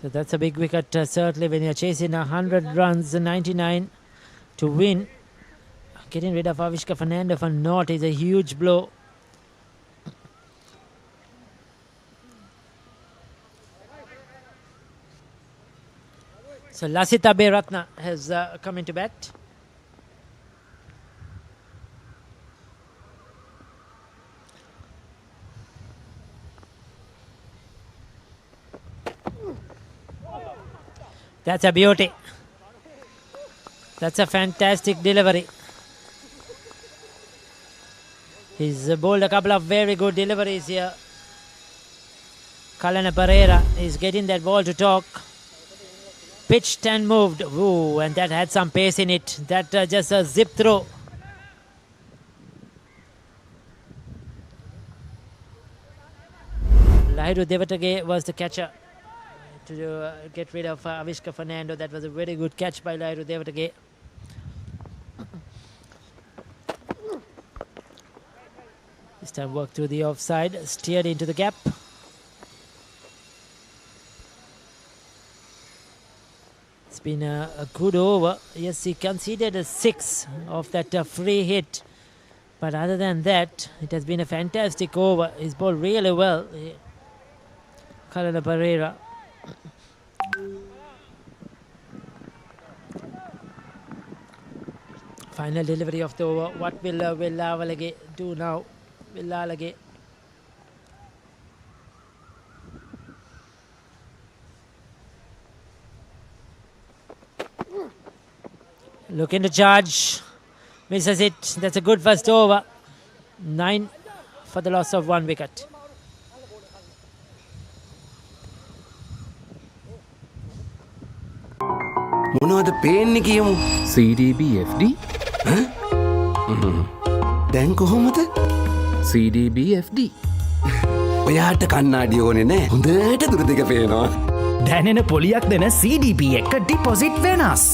So that's a big wicket, certainly when you're chasing 100 runs, 99 to win. Getting rid of Avishka Fernando for naught is a huge blow. So Lasitha Beratna has come into bat. That's a beauty. That's a fantastic delivery. He's bowled a couple of very good deliveries here. Kalana Pereira is getting that ball to talk. Pitched and moved. Ooh, and that had some pace in it. That just a zip throw. Lahiru Devatage was the catcher to get rid of Avishka Fernando. That was a very good catch by Lahiru Devatage. This time worked through the offside, steered into the gap. It's been a good over. Yes, he conceded a 6 of that free hit. But other than that, it has been a fantastic over. He's bowled really well. Kalana Pereira. Final delivery of the over. What will Lavalage do now? Villalage. Looking to charge. Misses it. That's a good first over. 9 for the loss of 1 wicket. මොනවද පේන්නේ කියමු. CDB FD දැන් කොහොමද? CDB FD ඔයාට කන්නාඩි ඕනේ නෑ. හොඳට දුර දෙක පේනවා. දැනෙන පොලියක් දෙන CDB එක ඩිපොසිට් වෙනස්.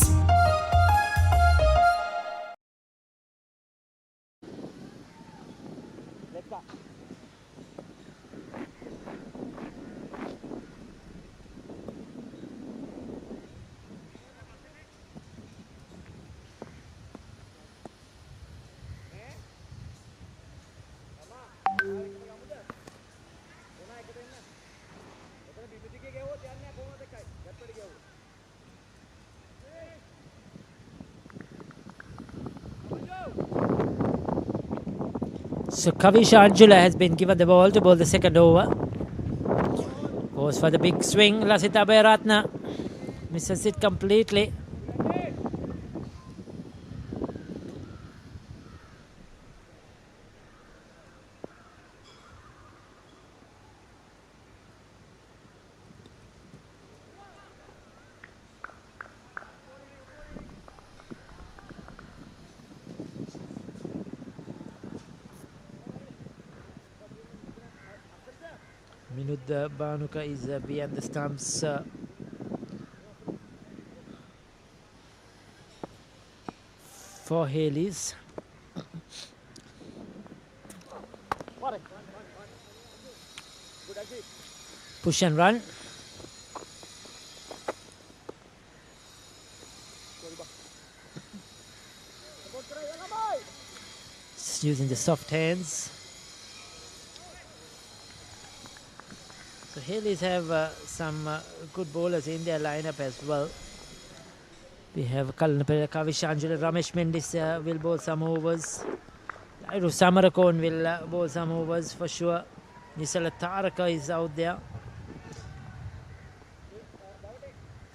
So Kavisha Anjula has been given the ball to bowl the second over. Goes for the big swing. Lasitha Beratna misses it completely. Banuka is beyond the stumps. For Hayleys. Push and run. Just using the soft hands. So Hayleys have some good bowlers in their lineup as well. We have Kalana Pereira, Kavish Anjula, Ramesh Mendis will bowl some overs. Lairu Samarakon will bowl some overs for sure. Nisala Taraka is out there.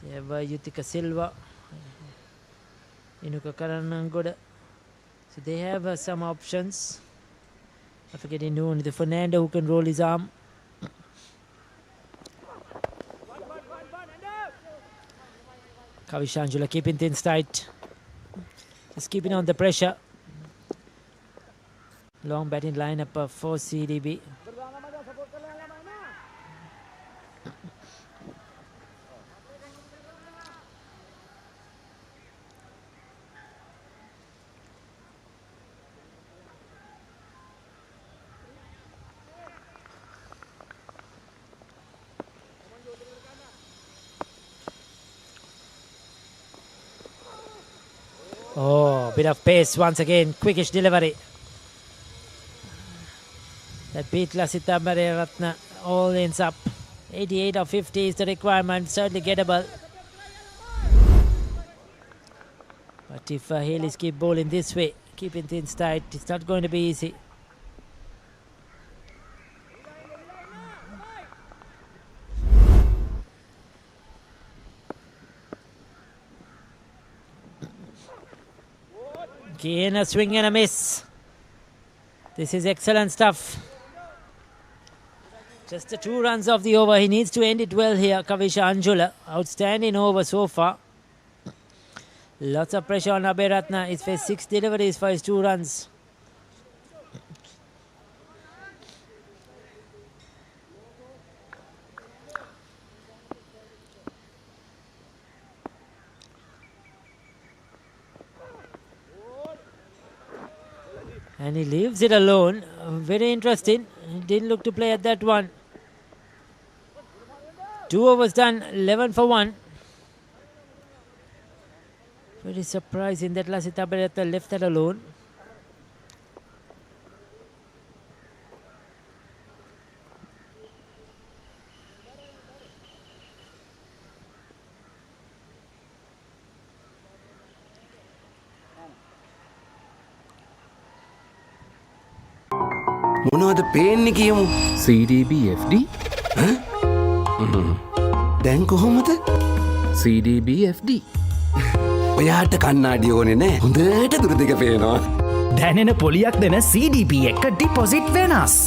They have Yutika Silva, Inuka Karanangoda. So they have some options. I forget only the Fernando who can roll his arm. Kavish Anjula keeping things tight. Just keeping on the pressure. Long batting lineup for CDB. Oh, bit of pace once again. Quickish delivery. That beat Lasitha Beratna. All ends up. 88 or 50 is the requirement. Certainly gettable. if Hayleys keep bowling this way, keeping things tight, it's not going to be easy. Again, a swing and a miss. This is excellent stuff. Just the 2 runs of the over. He needs to end it well here, Kavisha Anjula. Outstanding over so far. Lots of pressure on Abhiratna. He's faced 6 deliveries for his 2 runs. And he leaves it alone. Very interesting. He didn't look to play at that one. 2 overs done, 11 for 1. Very surprising that Lasita Abhiratna left that alone. මොනවද පේන්නේ කියමු. CDB FD දැන් කොහොමද? CDB FD ඔයාට කන්නාඩි ඕනේ නෑ. හොඳට දුර දිග පේනවා. දැනෙන පොලියක් දෙන CDB එක ඩිපොසිට් වෙනස්.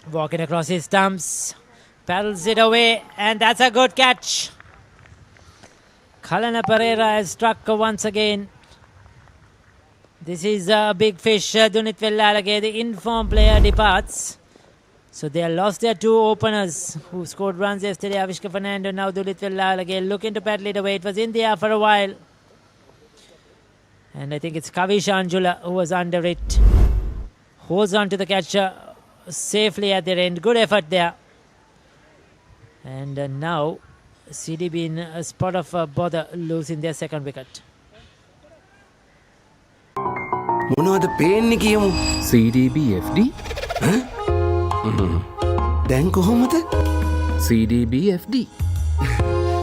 Walking across his stumps, paddles it away, and that's a good catch. Kalana Pereira has struck once again. This is a big fish. Dunit Vellalage, the informed player, departs. So they have lost their 2 openers who scored runs yesterday. Avishka Fernando, now Dunit Vellalage looking to paddle it away. It was in the air for a while. And I think it's Kavisha Anjula who was under it. Holds on to the catcher safely at their end. Good effort there. And now CDB in a spot of bother, losing their 2nd wicket. මොනවද පේන්නේ කියමු. CDB FD දැන් කොහොමද? CDB FD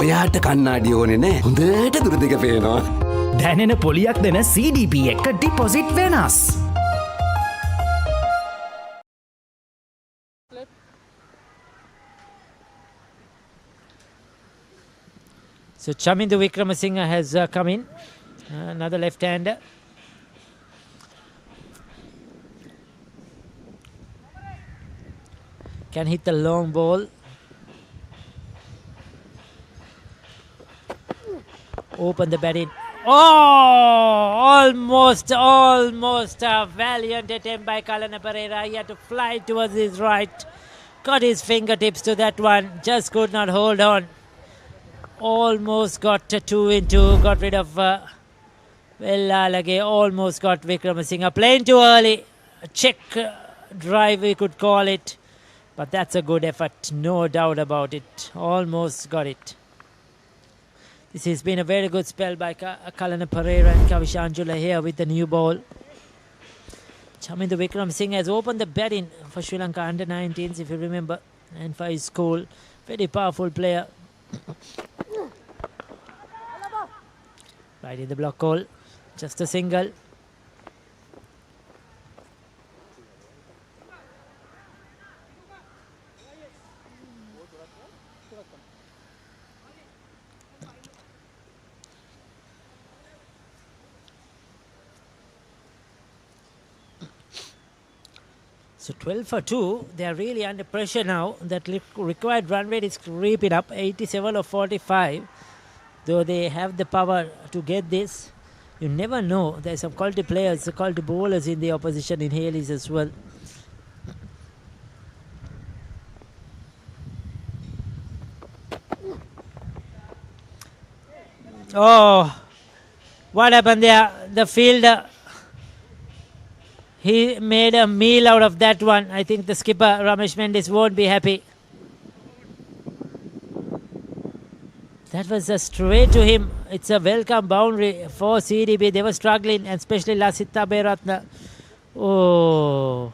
ඔයාට කන්නාඩි ඕනේ නෑ. හොඳට දුර දිග පේනවා. දැනෙන පොලියක් දෙන CDB එක ඩිපොසිට් වෙනස්. So Chamindu Wickramasinghe has come in. Another left-hander. Can hit the long ball. Open the bat in. Oh! Almost a valiant attempt by Kalana Pereira. He had to fly towards his right. Got his fingertips to that one. Just could not hold on. Almost got 2 in 2. Got rid of Vellalage. Almost got Wickramasinghe. Playing too early. A check drive we could call it. But that's a good effort. No doubt about it. Almost got it. This has been a very good spell by Kalana Pereira and Kavisha Anjula here with the new ball. Chamindu Wickramasinghe has opened the batting for Sri Lanka under-19s, if you remember, and for his school. Very powerful player. Right in the block hole. Just a single. So 12 for 2, they are really under pressure now. That required run rate is creeping up, 87 or 45. Though they have the power to get this, you never know. There are some quality players, quality bowlers in the opposition in Hayleys as well. Oh, what happened there? The fielder He made a meal out of that one. I think the skipper, Ramesh Mendis, won't be happy. That was a straight to him. It's a welcome boundary for CDB. They were struggling, and especially Lasitha Beratna. Oh,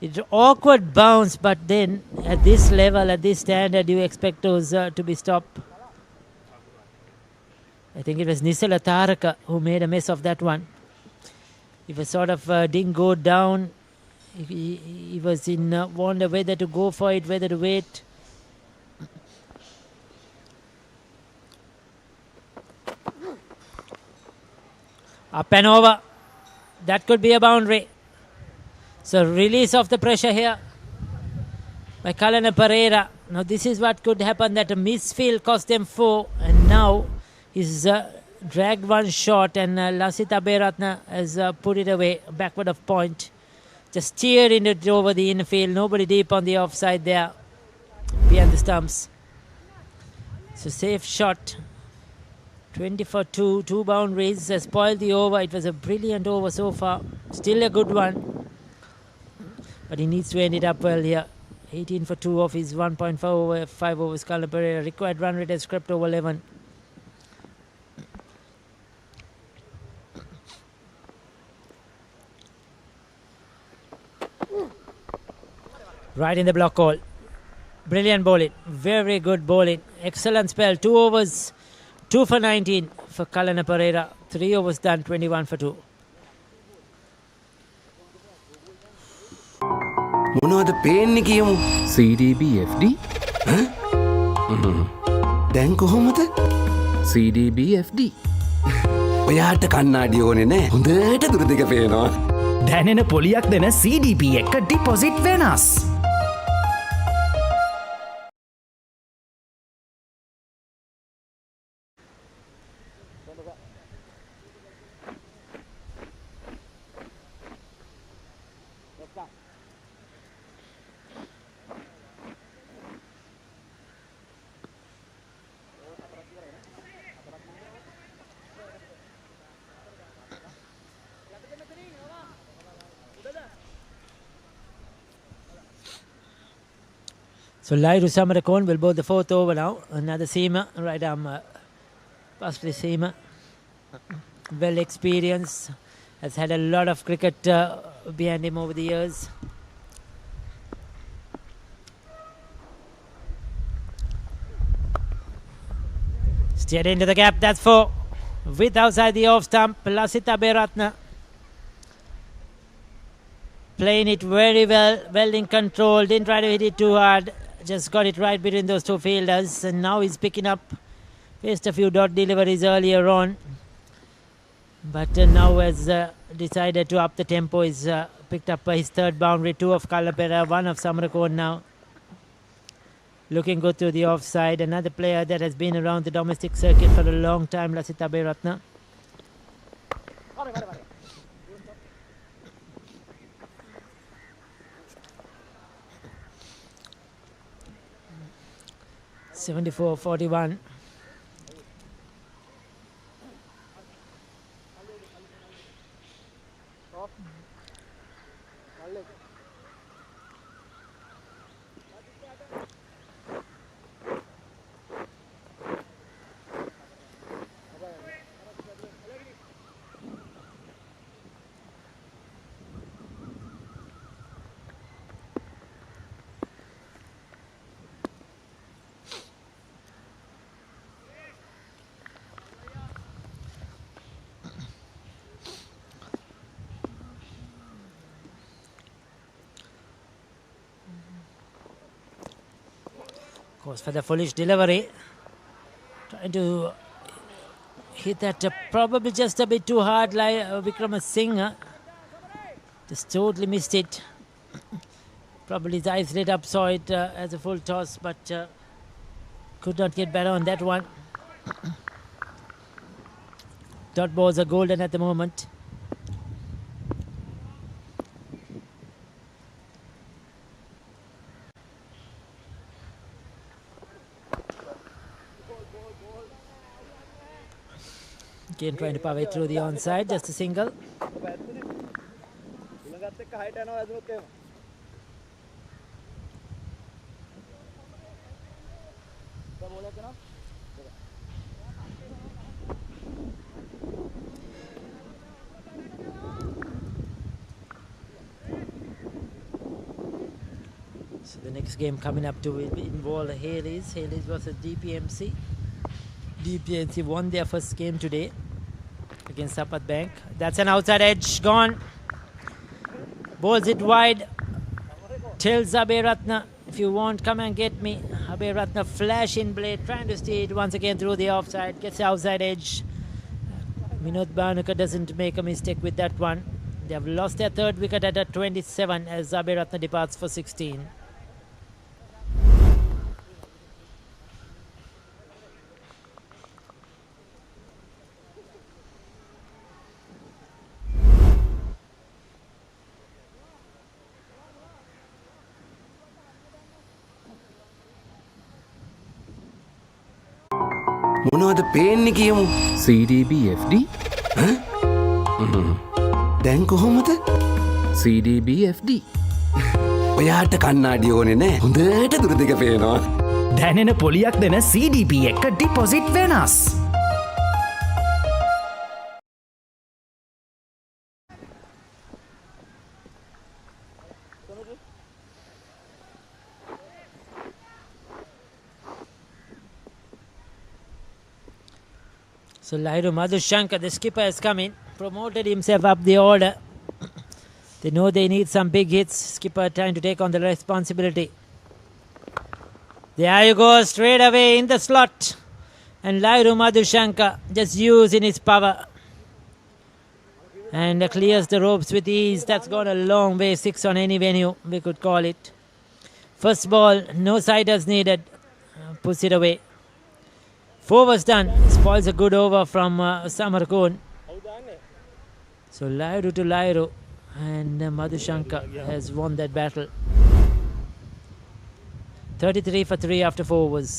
it's awkward bounce, but then at this level, at this standard, you expect those to be stopped. I think it was Nisala Taraka who made a mess of that one. It was sort of didn't go down. He was in wonder whether to go for it, whether to wait. Up and over. That could be a boundary. So release of the pressure here by Kalana Pereira. Now this is what could happen, that a misfield cost them 4, and now he's dragged one shot, and Lasitha Beratna has put it away, backward of point. Just steering it over the infield. Nobody deep on the offside there, behind the stumps. So safe shot. 20 for 2, 2 boundaries. Spoiled the over. It was a brilliant over so far. Still a good one. But he needs to end it up well here. 18 for 2 off his 1.5 over, 5 overs. Kalana Pereira. Required run rate has crept over 11. Right in the block hole. Brilliant bowling. Very good bowling. Excellent spell. 2 overs. 2 for 19 for Kalana Pereira. 3 overs done. 21 for 2. මොනවද පේන්නේ කියමු. CDB FD දැන් කොහොමද? CDB FD ඔයාට කන්නාඩි ඕනේ නෑ. හොඳට දුර දෙක පේනවා. දැනෙන පොලියක් දෙන CDB එක ඩිපොසිට් වෙනස්. So Lai Rusamaracon will bowl the 4th over now. Another seamer, right arm past the seamer. Well experienced. Has had a lot of cricket behind him over the years. Steered into the gap, that's 4. With outside the off stump, Lasitha Beratna. Playing it very well, well in control. Didn't try to hit it too hard. Just got it right between those 2 fielders, and now he's picking up. Faced a few dot deliveries earlier on, but now has decided to up the tempo. He's picked up his 3rd boundary. 2 of Kalana Pereira, 1 of Samarakon now. Looking good to the offside. Another player that has been around the domestic circuit for a long time, Lasitha Beratna. (74-41). Goes for the foolish delivery. Trying to hit that probably just a bit too hard, like Vikramasinghe. Just totally missed it. Probably his eyes lit up, saw it as a full toss, but could not get better on that one. Dot balls are golden at the moment. Again trying to power it through the onside, just a single. So the next game coming up to involve Hayleys. Hayleys versus DPMC. DPMC won their first game today against Sapat Bank. That's an outside edge gone. Balls it wide. Tells Abe Ratna, if you want, come and get me. Abe Ratna flash in blade, trying to steer it once again through the offside. Gets the outside edge. Minod Banuka doesn't make a mistake with that one. They have lost their third wicket at a 27 as Abe Ratna departs for 16. මොනවද පේන්නේ කියමු. CDB FD දැන් කොහොමද? CDB FD ඔයාට කන්නාඩි ඕනේ නෑ. හොඳට දුර දෙක පේනවා. දැනෙන පොලියක් දෙන CDB එක ඩිපොසිට් වෙනස්. So Lairu Madhushankar, the skipper, has come in, promoted himself up the order. They know they need some big hits. Skipper trying to take on the responsibility. There you go, straight away in the slot. And Lairu Madhushankar just using his power. And clears the ropes with ease. That's gone a long way, 6 on any venue, we could call it. First ball, no siders needed. Puts it away. 4 was done. Spoils a good over from Samarkon. So Lairu to Lairu, and Madhushankar has won that battle. 33 for 3 after 4 overs.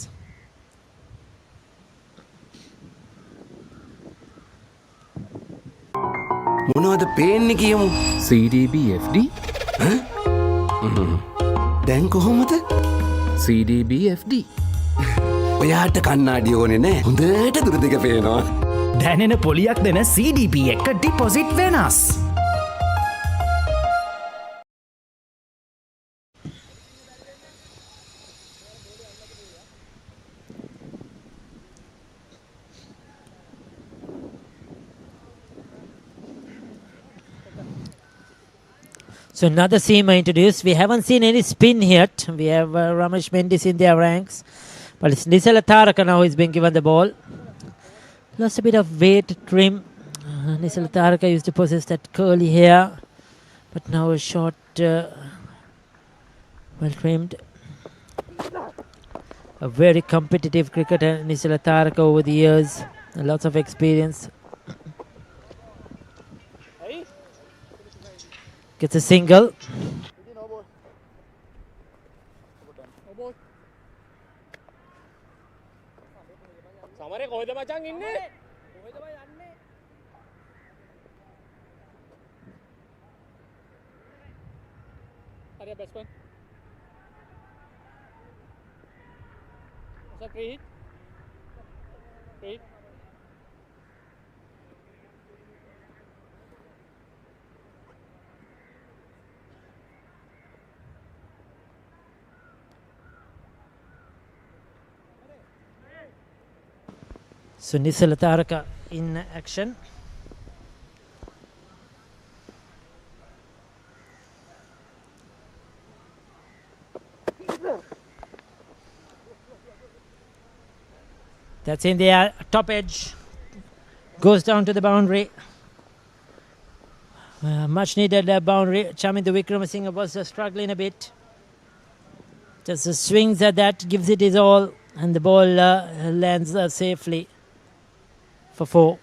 මොනවද පේන්නේ කියමු. CDB FD දැන් කොහොමද? CDB FD ඔයාට කන්නාඩි ඕනේ නෑ. හොඳට දුර දෙක පේනවා. දැනෙන පොලියක් දෙන CDB එක ඩිපොසිට් වෙනස්. So another seamer introduced. We haven't seen any spin yet. We have Ramesh Mendis in their ranks. But it's Nisala Taraka now who's been given the ball. Lost a bit of weight trim. Nisala Taraka used to possess that curly hair. But now a short, well trimmed. A very competitive cricketer, Nisala Taraka, over the years. Lots of experience. Gets a single. සමරේ කොහෙද මචං ඉන්නේ? කොහෙද බයි යන්නේ? හරිය batsman. ඔස free hit. Free hit. So Nisala Taraka in action. That's in the air, top edge. Goes down to the boundary. Much needed boundary. Chamindu Wickramasinghe was struggling a bit. Just swings at that, gives it his all, and the ball lands safely for 4.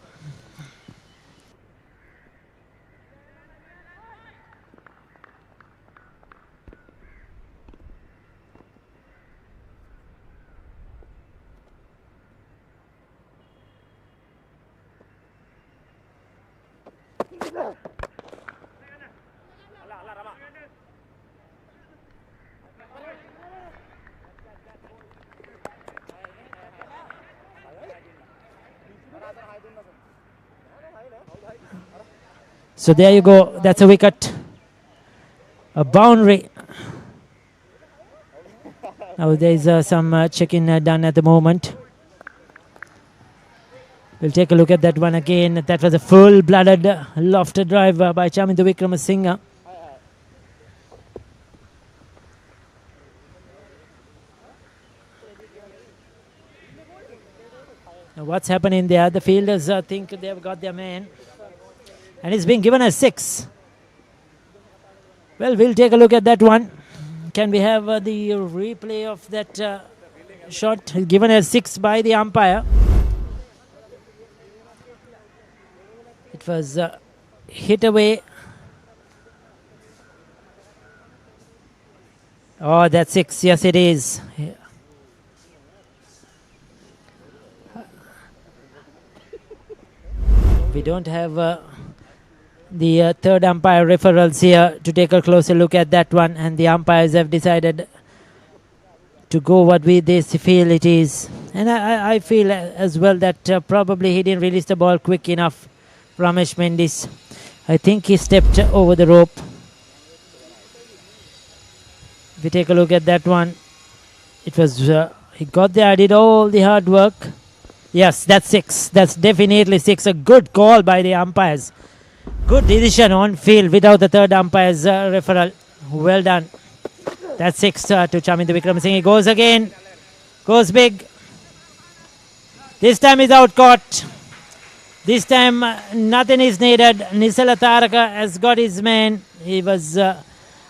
So there you go. That's a wicket. A boundary. Now there's some checking done at the moment. We'll take a look at that one again. That was a full-blooded lofted drive by Chaminda Wickramasinghe. Now what's happening there? The fielders think they've got their man. And it's been given a 6. Well, we'll take a look at that one. Can we have the replay of that shot? Given a 6 by the umpire. It was hit away. Oh, that's 6. Yes, it is. Yeah. We don't have the third umpire referrals here to take a closer look at that one, and the umpires have decided to go what they feel it is. And I feel as well that probably he didn't release the ball quick enough. Ramesh Mendis, I think he stepped over the rope. If we take a look at that one, it was he got there, did all the hard work. Yes, that's 6. That's definitely 6. A good call by the umpires. Good decision on field without the third umpire's referral. Well done. That's 6 to Chaminda Wickramasinghe. Goes again. Goes big. This time is out caught. This time nothing is needed. Nisala Taraka has got his man. He was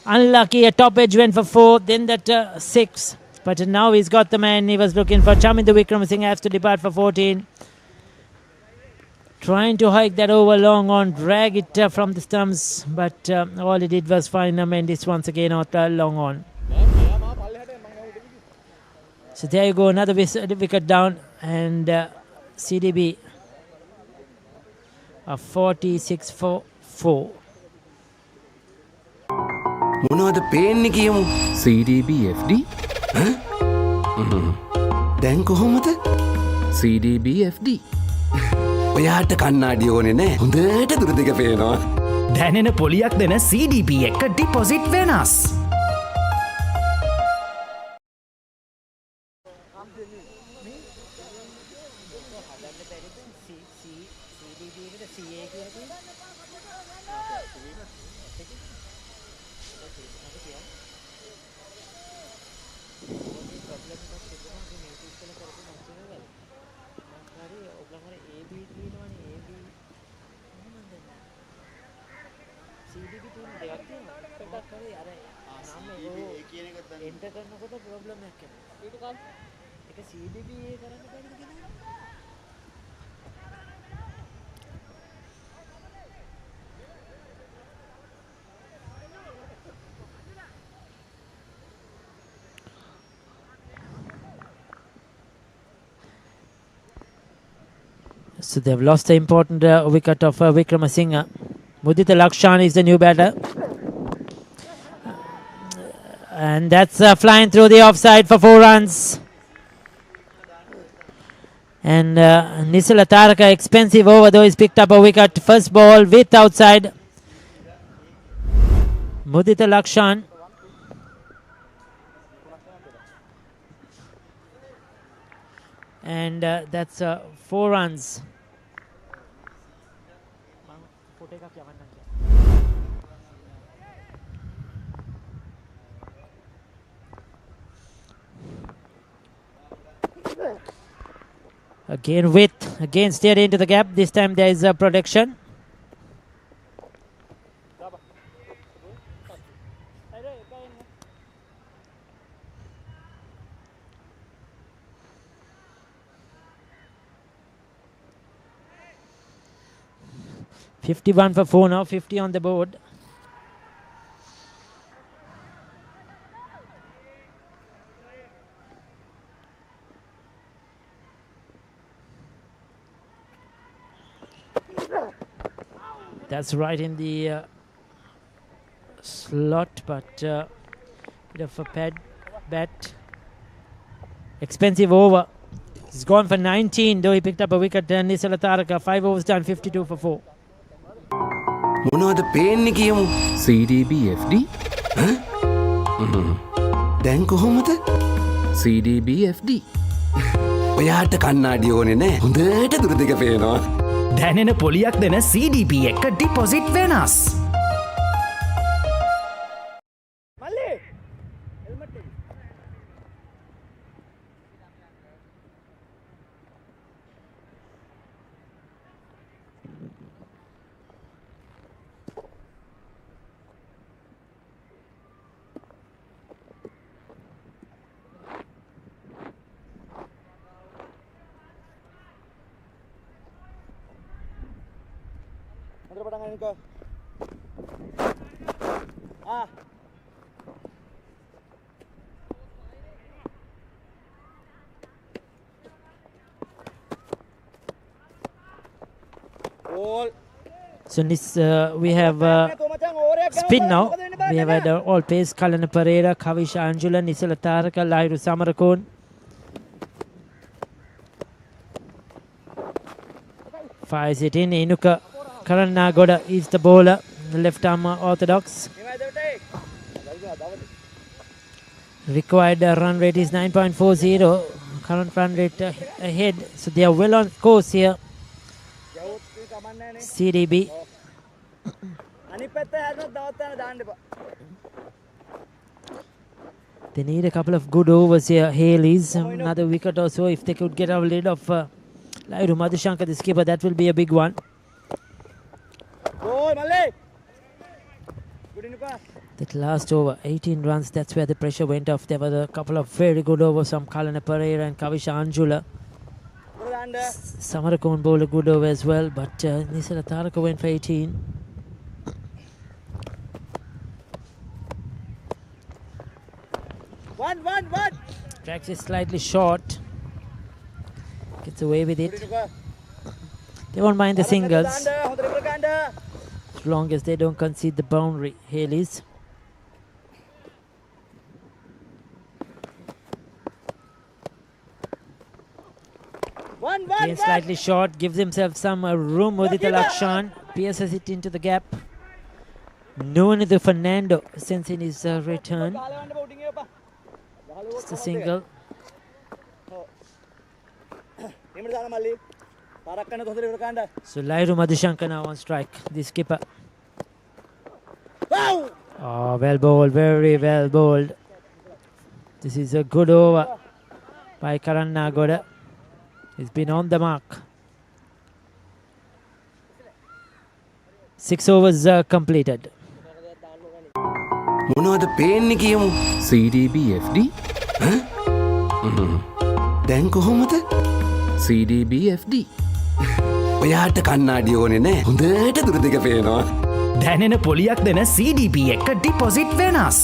unlucky. A top edge went for 4. Then that 6. But now he's got the man he was looking for. Chaminda Wickramasinghe has to depart for 14. Trying to hike that over long on. Drag it from the stumps. But all he did was find Mendis once again out long on. So there you go. Another wicket down. And CDB. A 46 for 4. මොනවද පේන්නේ කියමු. CDB FD දැන් කොහොමද? CDB FD ඔයාට කන්නාඩි ඕනේ නෑ. හොඳට දුර දෙක පේනවා. දැනෙන පොලියක් දෙන CDB එක ඩිපොසිට් වෙනස්. So they've lost the important wicket of Wickramasinghe. Mudita Lakshan is the new batter. And that's flying through the offside for 4 runs. And Nisala Taraka, expensive over, though he's picked up a wicket. First ball with outside. Mudita Lakshan. And that's 4 runs. Again width, again steered into the gap. This time there is a protection. $51 for 4 now, 50 on the board. That's right in the slot, but bit of a bat. Expensive over. He's gone for 19, though he picked up a wicket. Nisala Taraka, 5 overs done, 52 for 4. මොනවද පේන්නේ කියමු. CDB FD දැන් කොහොමද? CDB FD ඔයාට කන්නාඩි ඕනේ නෑ. හොඳට දුර දෙක පේනවා. දැනෙන පොලියක් දෙන CDB එක ඩිපොසිට් වෙනස්. මල්ලි හෙල්මට් එක හොඳට පටන් ගන්නකෝ All. So this we have spin now. We have had all pace Kalana Pereira, Kavisha Angela, Nisala Taraka, Lairu Samarakon. Fires it in. Inuka Karanagoda is the bowler. The left arm orthodox. Required run rate is 9.40. Current run rate ahead. So they are well on course here. CDB. They need a couple of good overs here. Hayleys, another wicket or so. If they could get a lid of Lairu Madhushankar, the skipper, that will be a big one. That last over, 18 runs, that's where the pressure went off. There were a couple of very good overs from Kalana Pereira and Kavisha Anjula. Samarakon bowled a good over as well, but Nisala Taraka went for 18. One. Tracks is slightly short. Gets away with it. They won't mind the singles as long as they don't concede the boundary. Hayleys. Again slightly short, gives himself some room. Udita Lakshan pierces it into the gap. Nuanithu Fernando sends in his return. Just a single. So Lairu Madhushankar now on strike, the skipper. Oh, well bowled, very well bowled. This is a good over by Karan Nagoda. He's been on the mark. 6 overs completed. මොනවද පේන්නේ කියමු. CDB FD දැන් කොහොමද? CDB FD ඔයාට කන්නාඩි ඕනේ නෑ. හොඳට දුර දෙක පේනවා. දැනෙන පොලියක් දෙන CDB එක ඩිපොසිට් වෙනස්.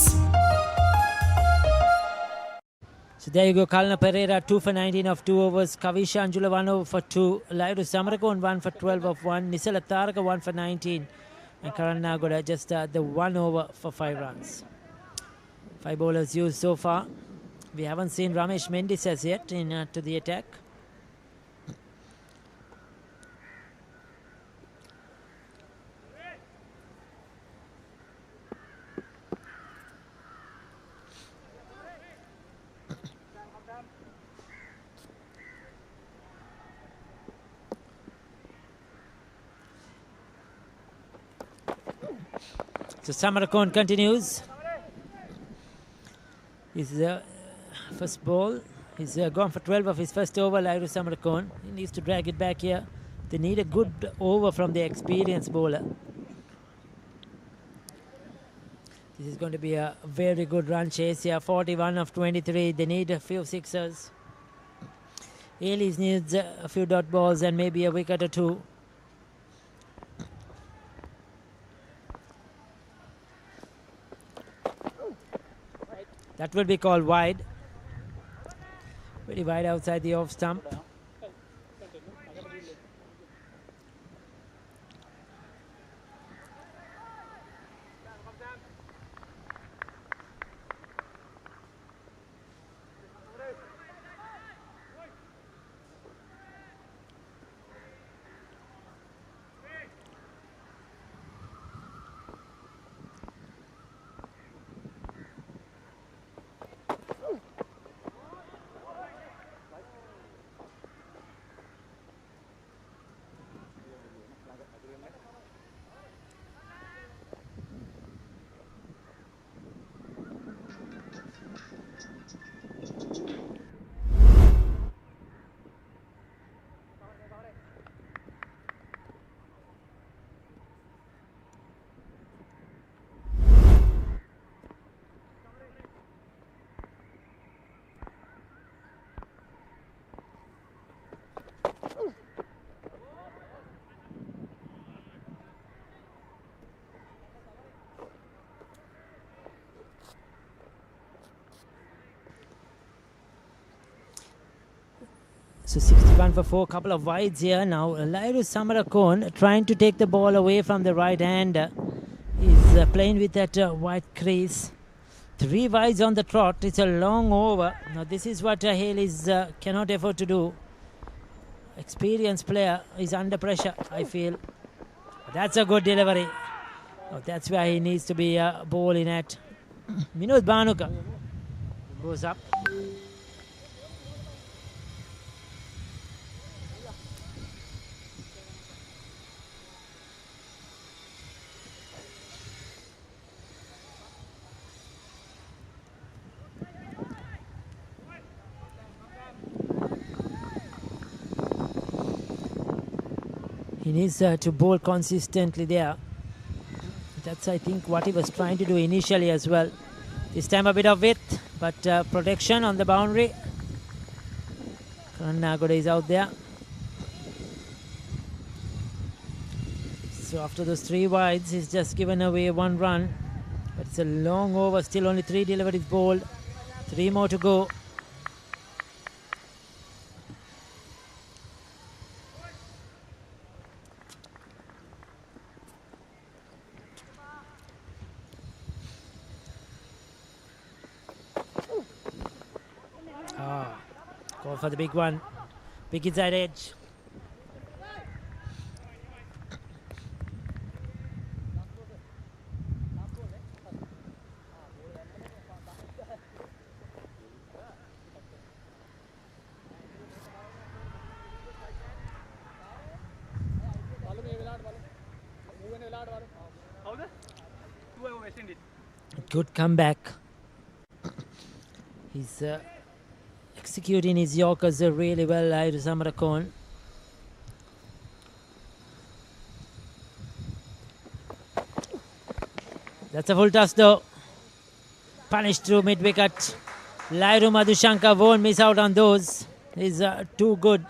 So there you go, Kalana Pereira 2 for 19 of 2 overs. Kavisha Anjula 1 over for 2. Lairu Samarakon 1 for 12 of 1. Nisala Taraka 1 for 19. And Karan Nagoda just the 1 over for 5 runs. 5 bowlers used so far. We haven't seen Ramesh Mendis as yet to the attack. So Samarakon continues. His first ball. He's gone for 12 of his first over, Lairu Samarakon. He needs to drag it back here. They need a good over from the experienced bowler. This is going to be a very good run chase here. 41 of 23. They need a few sixers. Hayleys needs a few dot balls and maybe a wicket or two. That will be called wide. Very wide outside the off stump. So 61 for 4, couple of wides here now. Lairu Samarakon trying to take the ball away from the right hand. He's playing with that wide crease. 3 wides on the trot. It's a long over. Now this is what Hayleys cannot afford to do. Experienced player is under pressure, I feel. That's a good delivery. Oh, that's where he needs to be bowling at. Minod Banuka goes up. He needs to bowl consistently there. That's, I think, what he was trying to do initially as well. This time a bit of width, but protection on the boundary. Karan Nagoda is out there. So after those 3 wides, he's just given away 1 run. But it's a long over, still only 3 deliveries bowled. 3 more to go. Go for the big one. Big inside edge. Good comeback. He's executing his Yorkers really well, Lairu Samarakon. That's a full toss though. Punished through mid-wicket. Lairu Madhushankar won't miss out on those. He's too good.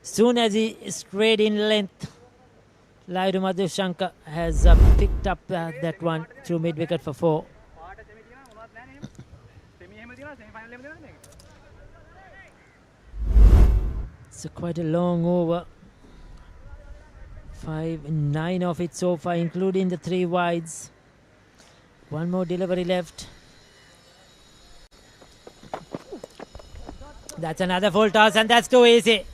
Soon as he strayed in length, Lairu Madhushankar has picked up that one through mid-wicket for 4. It's quite a long over. 9 of it so far, including the 3 wides. 1 more delivery left. That's another full toss, and that's too easy.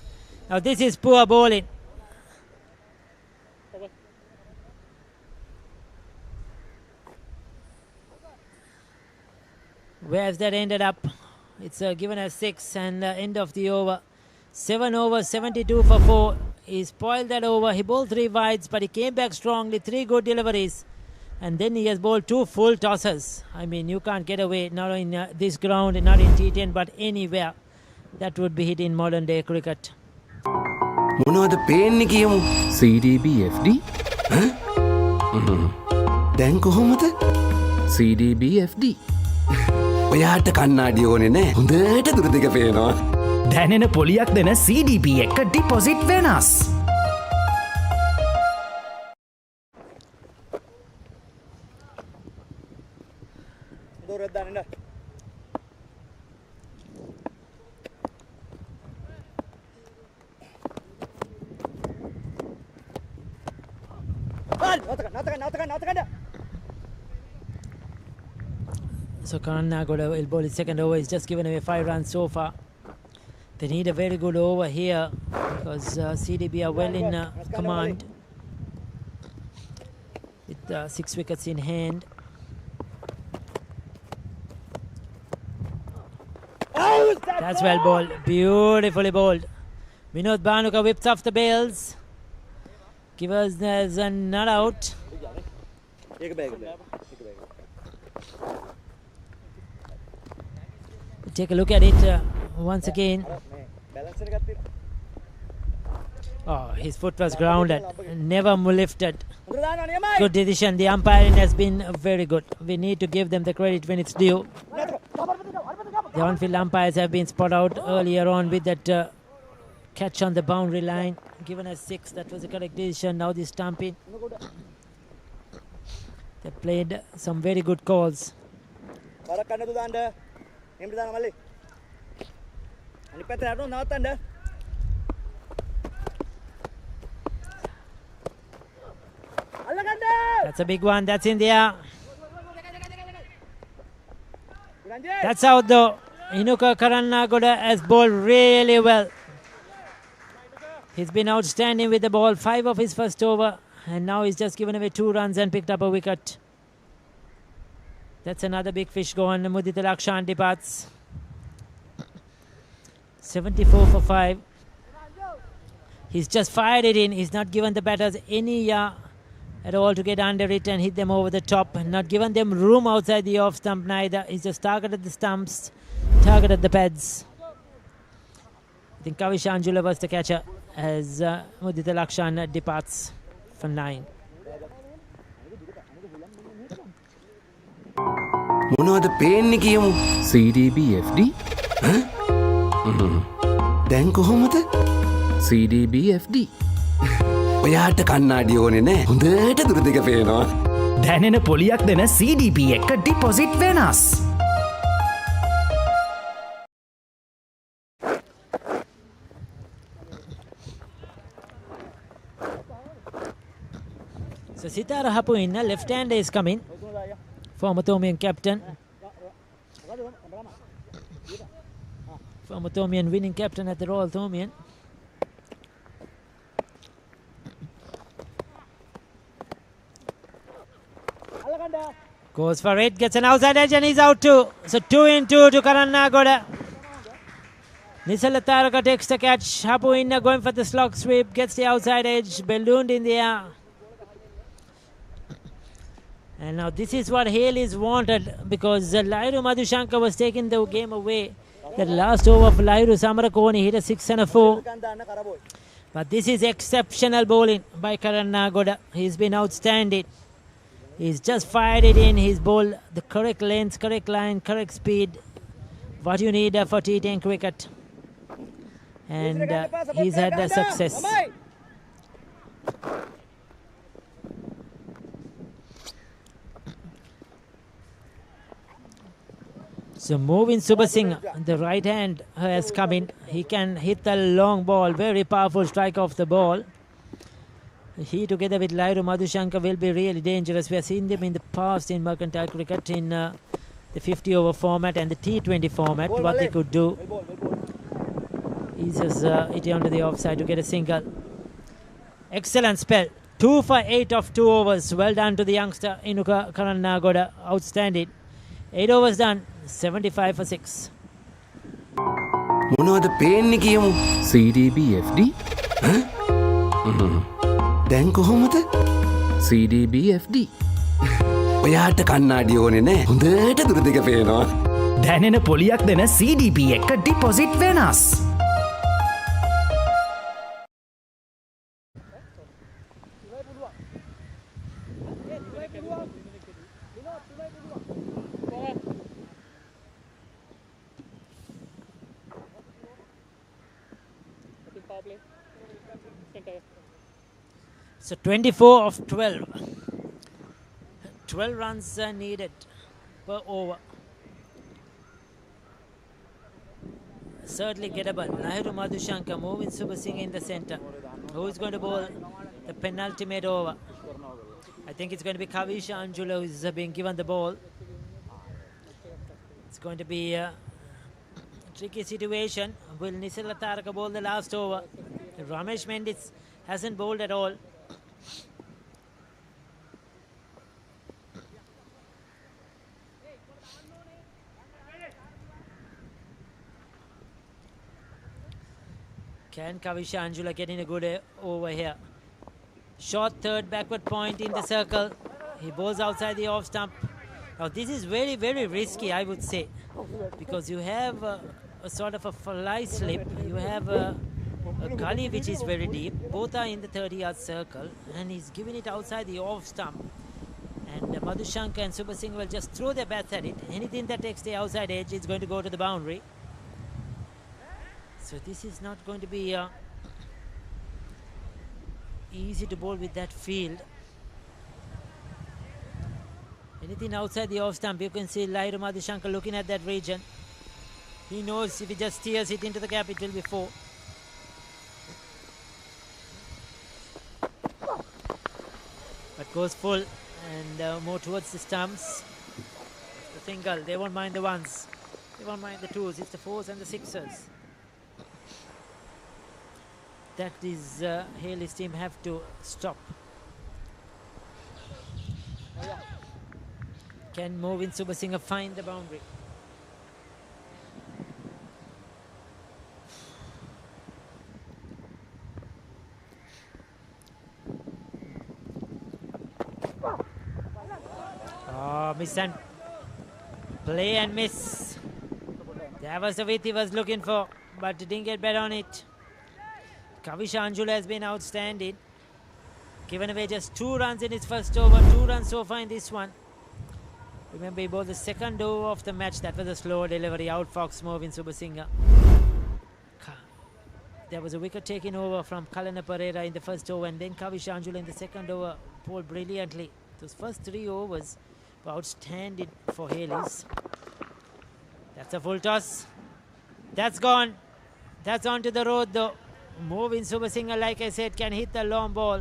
Now this is poor bowling. Where has that ended up? It's given as 6 and end of the over. 7 overs, 72 for 4. He spoiled that over. He bowled 3 wides, but he came back strongly. 3 good deliveries. And then he has bowled 2 full tosses. I mean, you can't get away, not in this ground, not in T10, but anywhere. That would be hit in modern day cricket. මොනවද පේන්නේ කියමු? CDB FD? දැන් කොහොමද? CDB FD. ඔයාට කන්නාඩි ඕනේ නෑ. හොඳට දුර දෙක පේනවා. දැනෙන පොලියක් දෙන CDB එක ඩිපොසිට් වෙනස්. දොරක් දාන්න. නතක. So Karan Nagoda will bowl his second over. He's just given away 5 runs so far. They need a very good over here because CDB are well in command with 6 wickets in hand. That's well bowled. Beautifully bowled. Vinod Banuka whips off the bails. Givers there's a not out. Take a look at it once again. Oh, his foot was grounded, never lifted. Good decision. The umpiring has been very good. We need to give them the credit when it's due. The on-field umpires have been spot out earlier on with that catch on the boundary line. Given as 6, that was the correct decision. Now the stamping. They played some very good calls. That's a big one. That's in the air. That's out though. Inuka Karannagoda has bowled really well. He's been outstanding with the ball. 5 of his first over. And now he's just given away 2 runs and picked up a wicket. That's another big fish gone. Mudita Lakshan departs. 74 for 5. He's just fired it in. He's not given the batters any at all to get under it and hit them over the top. Not given them room outside the off stump neither. He's just targeted the stumps, targeted the pads. I think Kavish Anjula was the catcher as Mudita Lakshan departs for 9. මොනවද පේන්නේ කියමු CDB FD දැන් කොහොමද CDB FD ඔයාට කන්නාඩි ඕනේ නෑ හොඳට දුර දෙක පේනවා දැනෙන පොලියක් දෙන CDB එක ඩිපොසිට් වෙනස්. So Sitara Hapuinna, left-hander is coming. Former Thomian captain. Former Thomian winning captain at the Royal Thomian. Goes for it, gets an outside edge and he's out too. So 2 in 2 to Karannagoda. Nisala Taraka takes the catch. Hapuinna going for the slog sweep, gets the outside edge, ballooned in the air. And now this is what Hayleys wanted because Lairu Madhushankar was taking the game away. The last over of Lairu Samarakoni hit a 6 and a 4. But this is exceptional bowling by Karannagoda. He's been outstanding. He's just fired it in. He's bowled the correct length, correct line, correct speed. What you need for T10 cricket. And he's had the success. So Movin Subha Singh, the right hand has come in. He can hit the long ball, very powerful strike off the ball. He together with Lairu Madhushankar will be really dangerous. We have seen them in the past in mercantile cricket in the 50 over format and the T20 format. What they could do is just hit onto the offside to get a single. Excellent spell. 2 for 8 of 2 overs. Well done to the youngster Inuka Karannagoda. Outstanding. 8 overs done. 75 for 6. මොනවද පේන්නේ කියමු CDB FD දැන් කොහොමද CDB FD ඔයාට කන්නාඩි ඕනේ නෑ හොඳට දුර දෙක පේනවා දැනෙන පොලියක් දෙන CDB එක ඩිපොසිට් වෙනස්. So 24 of 12. 12 runs are needed per over. Certainly gettable. Lairu Madhushankar moving Subha Singh in the center. Who is going to bowl the penultimate over? I think it's going to be Kavisha Anjula who is being given the ball. It's going to be a tricky situation. Will Nisila Taraka bowl the last over? Ramesh Mendis hasn't bowled at all. Can Kavisha Anjula get in a good over here? Short third backward point in the circle. He bowls outside the off stump. Now this is very, very risky, I would say, because you have a sort of a fly slip. You have a gully which is very deep. Both are in the 30-yard circle, and he's giving it outside the off stump. And Madhushankar and Subha Singh will just throw their bats at it. Anything that takes the outside edge is going to go to the boundary. So this is not going to be easy to bowl with that field. Anything outside the off stump, you can see Lairu Madhushankar looking at that region. He knows if he just steers it into the gap, it will be 4. But goes full and more towards the stumps. The single, they won't mind the ones. They won't mind the 2s, it's the 4s and the 6s. That is Hayley's team have to stop. Can Movin Subasinghe find the boundary? Oh, miss and play and miss. That was the width he was looking for, but didn't get bet on it. Kavish Anjula has been outstanding. Given away just 2 runs in his first over, 2 runs so far in this one. Remember, he bowled the second over of the match. That was a slow delivery. Out Fox Movin Subasinghe. There was a wicket taken over from Kalana Pereira in the first over, and then Kavish Anjula in the second over bowled brilliantly. Those first 3 overs were outstanding for Hayleys. That's a full toss. That's gone. That's onto the road though. Movin Subasinghe, like I said, can hit the long ball.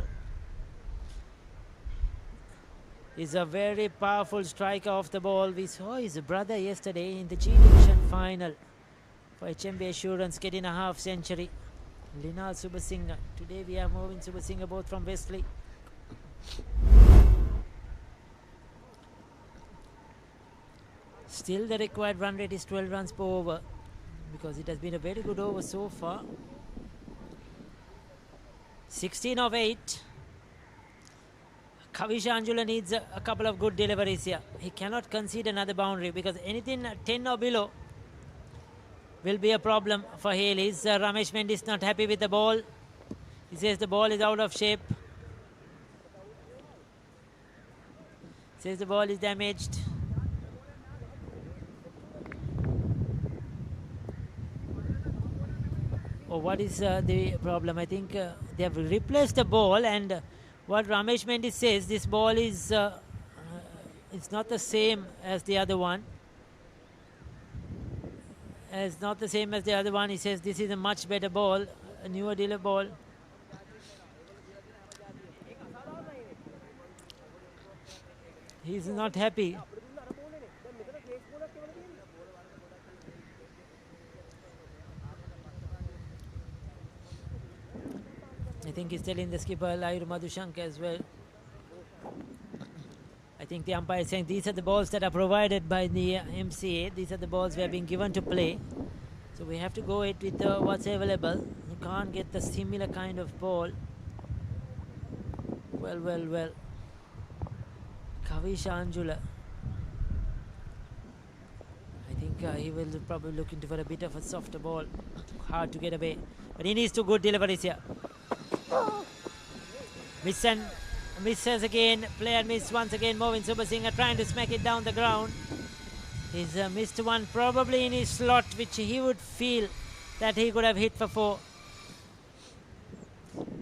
He's a very powerful striker off the ball. We saw his brother yesterday in the G Division final for HMB Assurance getting a half century. Linal Subasinghe. Today we have Movin Subasinghe both from Wesley. Still the required run rate is 12 runs per over because it has been a very good over so far. 16 of 8. Kavish Anjula needs a couple of good deliveries here. He cannot concede another boundary because anything 10 or below will be a problem for Hayleys. Ramesh Mendy is not happy with the ball. He says the ball is out of shape. Says the ball is damaged. Oh, what is the problem? I think they have replaced the ball, and what Ramesh Mendy says, this ball is it's not the same as the other one. It's not the same as the other one. He says this is a much better ball, a newer dealer ball. He's not happy. I think he's telling the skipper Layuru Madhushanka as well. I think the umpire is saying these are the balls that are provided by the MCA. These are the balls we have been given to play. So we have to go it with what's available. You can't get the similar kind of ball. Well. Kavish Anjula. I think he will probably look into for a bit of a softer ball. Hard to get away. But he needs 2 good deliveries here. Misses again. Player miss once again. Movin Subasinghe trying to smack it down the ground. He's missed one probably in his slot, which he would feel that he could have hit for 4.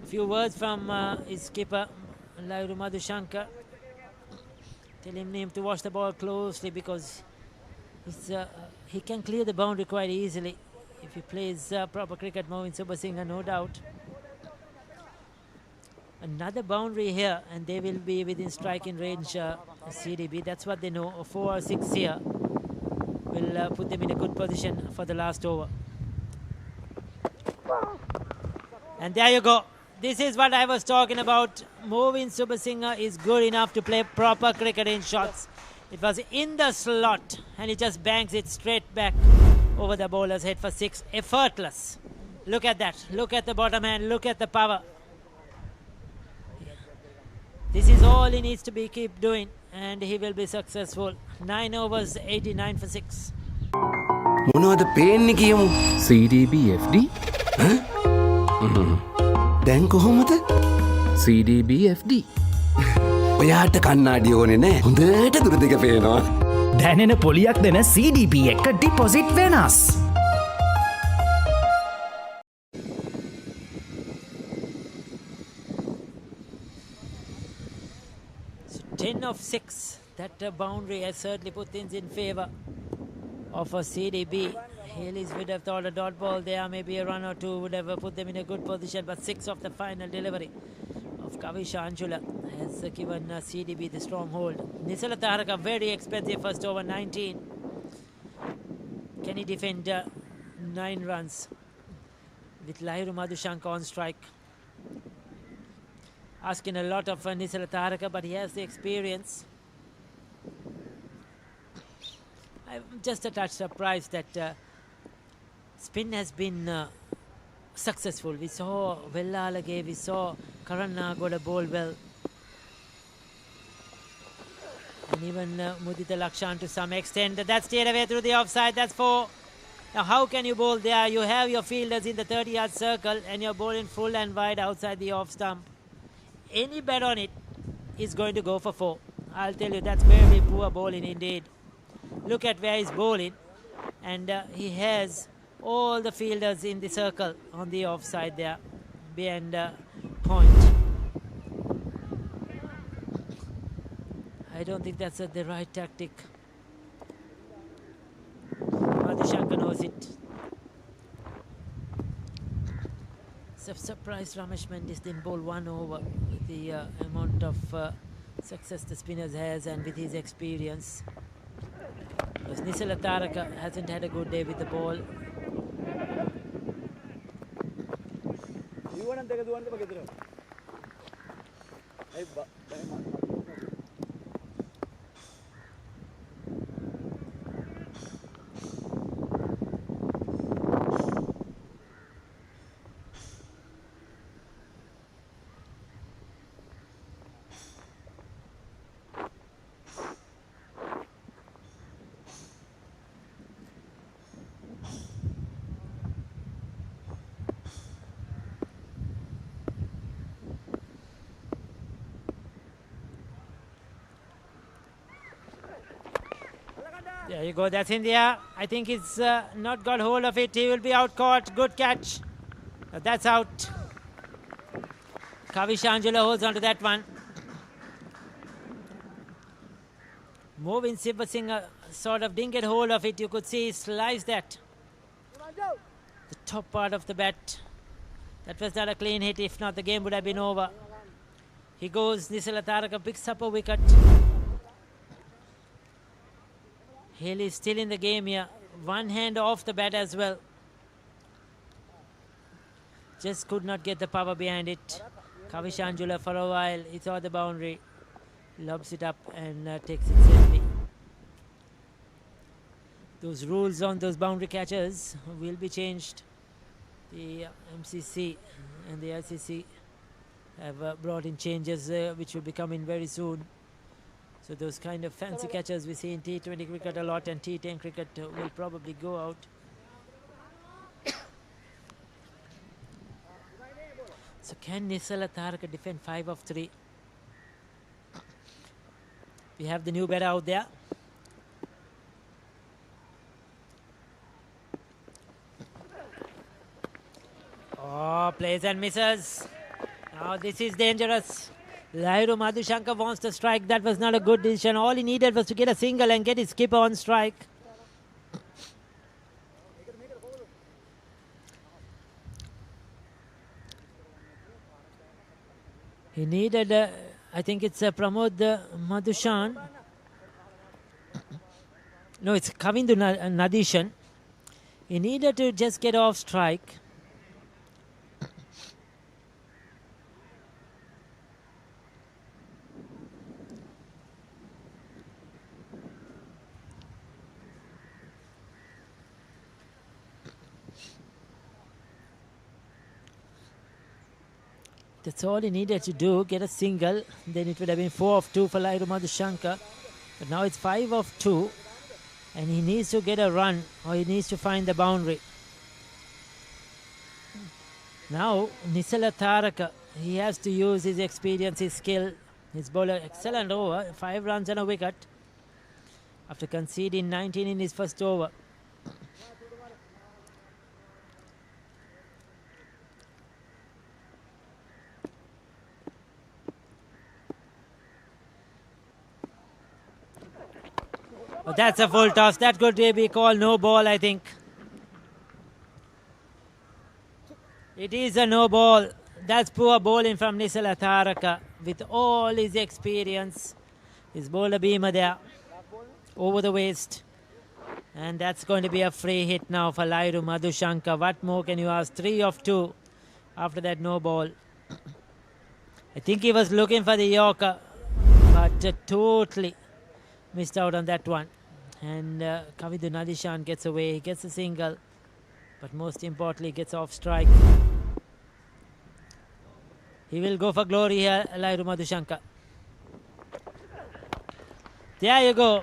A few words from his skipper Layuru Madhushanka, telling him to watch the ball closely because he can clear the boundary quite easily if he plays proper cricket. Movin Subasinghe, no doubt. Another boundary here and they will be within striking range CDB. That's what they know. 4 or 6 here will put them in a good position for the last over. And there you go. This is what I was talking about. Movin Subasinghe is good enough to play proper cricket in shots. It was in the slot and he just bangs it straight back over the bowler's head for 6. Effortless. Look at that. Look at the bottom hand. Look at the power. This is all he needs to keep doing and he will be successful. 9 overs, 89 for 6. මොනවද පේන්නේ කියමු? CDB FD? දැන් කොහොමද? CDB FD. ඔයාට කන්නාඩි ඕනේ නෑ. හොඳට දුර දෙක පේනවා. දැනෙන පොලියක් දෙන CDB එක ඩිපොසිට් වෙනස්. 10 of 6. That boundary has certainly put things in favour of a CDB. Hayleys would have thought a dot ball there, maybe a run or two would have put them in a good position, but 6 of the final delivery of Kavisha Anjula has given CDB the stronghold. Nisala Taraka, very expensive first over, 19. Can he defend 9 runs with Lahiru Madhushanka on strike? Asking a lot of Nisala Taraka, but he has the experience. I'm just a touch surprised that spin has been successful. We saw Vellalage, we saw Karanna got a ball well. And even Mudita Lakshan to some extent. That's steered away through the offside. That's 4. Now how can you bowl there? You have your fielders in the 30-yard circle and you're bowling full and wide outside the off stump. Any bet on it is going to go for 4. I'll tell you, that's very poor bowling indeed. Look at where he's bowling, and he has all the fielders in the circle on the offside there, behind point. I don't think that's the right tactic. Madhushanka knows it. Surprised Ramesh Mendis didn't bowl 1 over with the amount of success the spinners has and with his experience. Because Nisala Taraka hasn't had a good day with the ball. There you go, that's in the air. I think he's not got hold of it. He will be out caught. Good catch. That's out. Kavisha Anjula holds on to that one. Moving Siva Singh sort of didn't get hold of it. You could see he sliced that. The top part of the bat. That was not a clean hit. If not, the game would have been over. He goes. Nisala Taraka picks up a wicket. Hayley is still in the game here. One hand off the bat as well. Just could not get the power behind it. Kavisha Anjula for a while. He saw the boundary. Lobs it up and takes it safely. Those rules on those boundary catchers will be changed. The MCC and the ICC have brought in changes which will be coming very soon. So those kind of fancy catchers we see in T20 cricket a lot and T10 cricket will probably go out. So can Nisala Taraka defend 5 of 3? We have the new batter out there. Oh, plays and misses. Now this is dangerous. Lahiru Madhushanka wants to strike. That was not a good decision. All he needed was to get a single and get his skipper on strike. He needed, I think it's Pramod Madhushan. No, it's Kavindu Nadishan. He needed to just get off strike. That's all he needed to do, get a single. Then it would have been 4 of 2 for Lahiru Madhushanka. But now it's 5 of 2. And he needs to get a run or he needs to find the boundary. Now, Nisala Taraka, he has to use his experience, his skill. His bowler, excellent over, 5 runs and a wicket. After conceding 19 in his first over. That's a full toss. That could be called no ball, I think. It is a no ball. That's poor bowling from Nisala Tharaka with all his experience. His bowler beamer there over the waist. And that's going to be a free hit now for Lairu Madhushankar. What more can you ask? 3 of 2 after that no ball. I think he was looking for the Yorker, but totally missed out on that one. And Kavidu Nadishan gets away. He gets a single, but most importantly gets off strike. He will go for glory here, Lairu Madhushankar. There you go.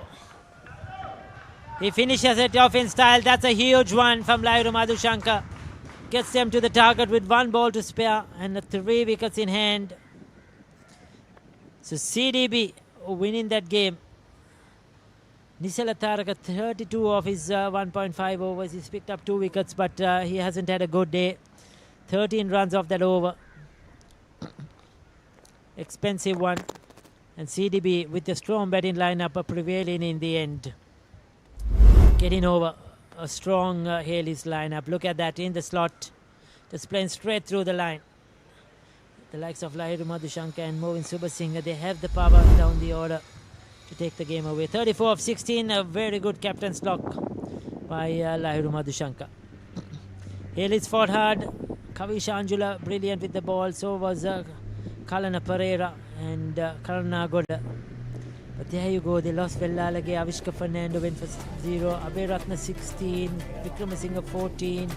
He finishes it off in style. That's a huge one from Lairu Madhushankar. Gets them to the target with 1 ball to spare and 3 wickets in hand. So CDB winning that game. Nisala Tharaka 32 of his 1.5 overs. He's picked up 2 wickets, but he hasn't had a good day. 13 runs off that over. Expensive one. And CDB with a strong batting lineup prevailing in the end. Getting over a strong Hayleys lineup. Look at that in the slot. Just playing straight through the line. The likes of Lairu Madhushankar and Movin Subasinghe, they have the power down the order to take the game away. 34 of 16, a very good captain's lock by Lairu Madhushankar. Hayleys fought hard. Kavish Anjula brilliant with the ball. So was Kalana Pereira and Karanagoda. But there you go, they lost Vellalage. Avishka Fernando went for 0. Abhiratna 16. Vikramasinghe 14.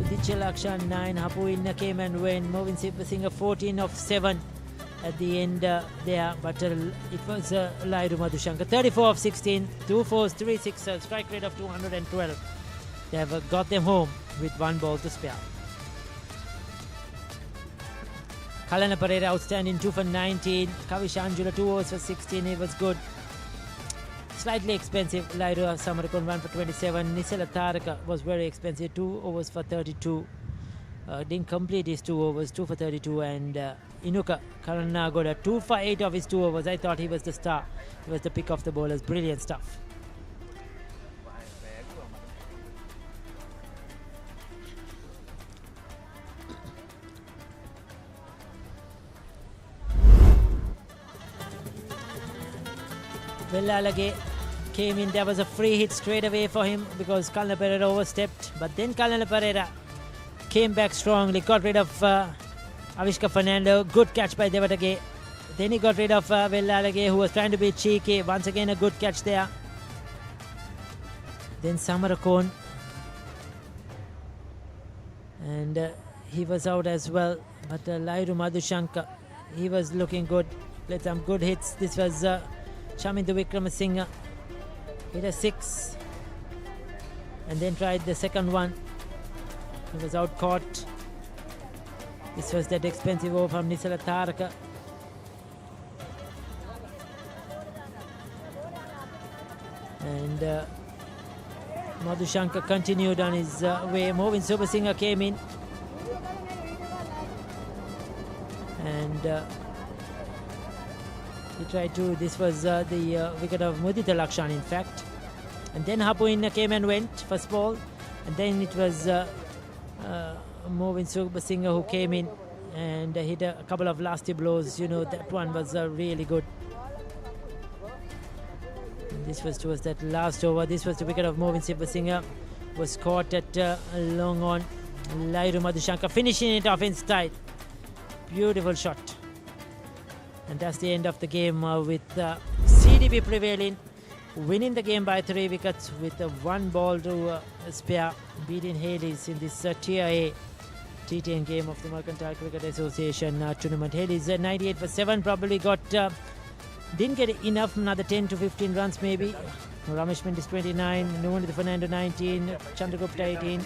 Udicha Lakshan 9. Hapuinna came and went. Movin Subasinghe 14 of 7 at the end there. But it was Lairu Madhushankar. 34 of 16. 2 fours, 3 sixes. Strike rate of 212. They have got them home with 1 ball to spare. Kalana Pereira outstanding, 2 for 19. Kavish Anjula 2 overs for 16. It was good. Slightly expensive. Lairu Samarakon 1 for 27. Nisala Tharaka was very expensive, 2 overs for 32. Didn't complete his 2 overs, 2 for 32. And Inuka Karanagoda 2 for 8 of his 2 overs. I thought he was the star. He was the pick of the bowlers. Brilliant stuff. Vellalage came in. There was a free hit straight away for him because Kalana Pereira overstepped. But then Kalana Pereira came back strongly, got rid of Avishka Fernando. Good catch by Devatage. Then he got rid of Vellalage, who was trying to be cheeky. Once again, a good catch there. Then Samarakon. And he was out as well. But Lairu Madhushankar, he was looking good. Played some good hits. This was Chamindu Vikramasinghe. Hit a 6. And then tried the second one. He was out caught. This was that expensive over from Nisala Tharaka. And Madhushankar continued on his way. Movin Subasinghe came in. And he tried to, this was the wicket of Mudita Lakshan in fact. And then Hapuinna came and went first ball. And then it was Movin Subasinghe who came in and hit a couple of lasty blows. You know, that one was really good. And this was towards that last over. This was the wicket of Movin Subasinghe. Was caught at long on. Lairu Madhushankar finishing it off in style. Beautiful shot. And that's the end of the game with CDB prevailing, winning the game by 3 wickets with 1 ball to spare, beating Hayleys in this Tier A T10 game of the Mercantile Cricket Association tournament. Hayleys 98 for 7, probably got, didn't get enough, another 10 to 15 runs maybe. Ramesh Mendis 29, Nuwandi Fernando 19, Chandragupta 18.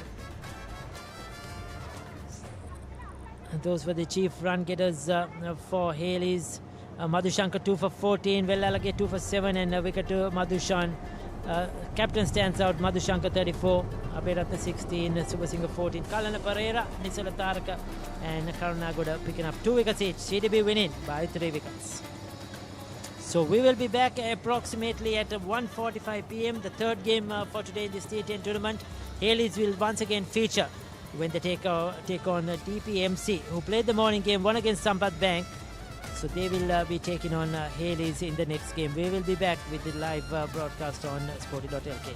And those were the chief run getters for Hayleys. Madhushankar 2 for 14, Vellalage 2 for 7, and a wicket to Madhushan. Captain stands out, Madhushankar 34, Abhiratna 16, Subasinghe 14, Kalana Pereira, Nisala Tharaka, and Karanagoda picking up 2 wickets each. CDB winning by 3 wickets. So we will be back approximately at 1:45 p.m. The third game for today in this T10 tournament. Hayleys will once again feature when they take on DPMC, who played the morning game, won against Sampath Bank. So they will be taking on Hayleys in the next game. We will be back with the live broadcast on Sporty.lk.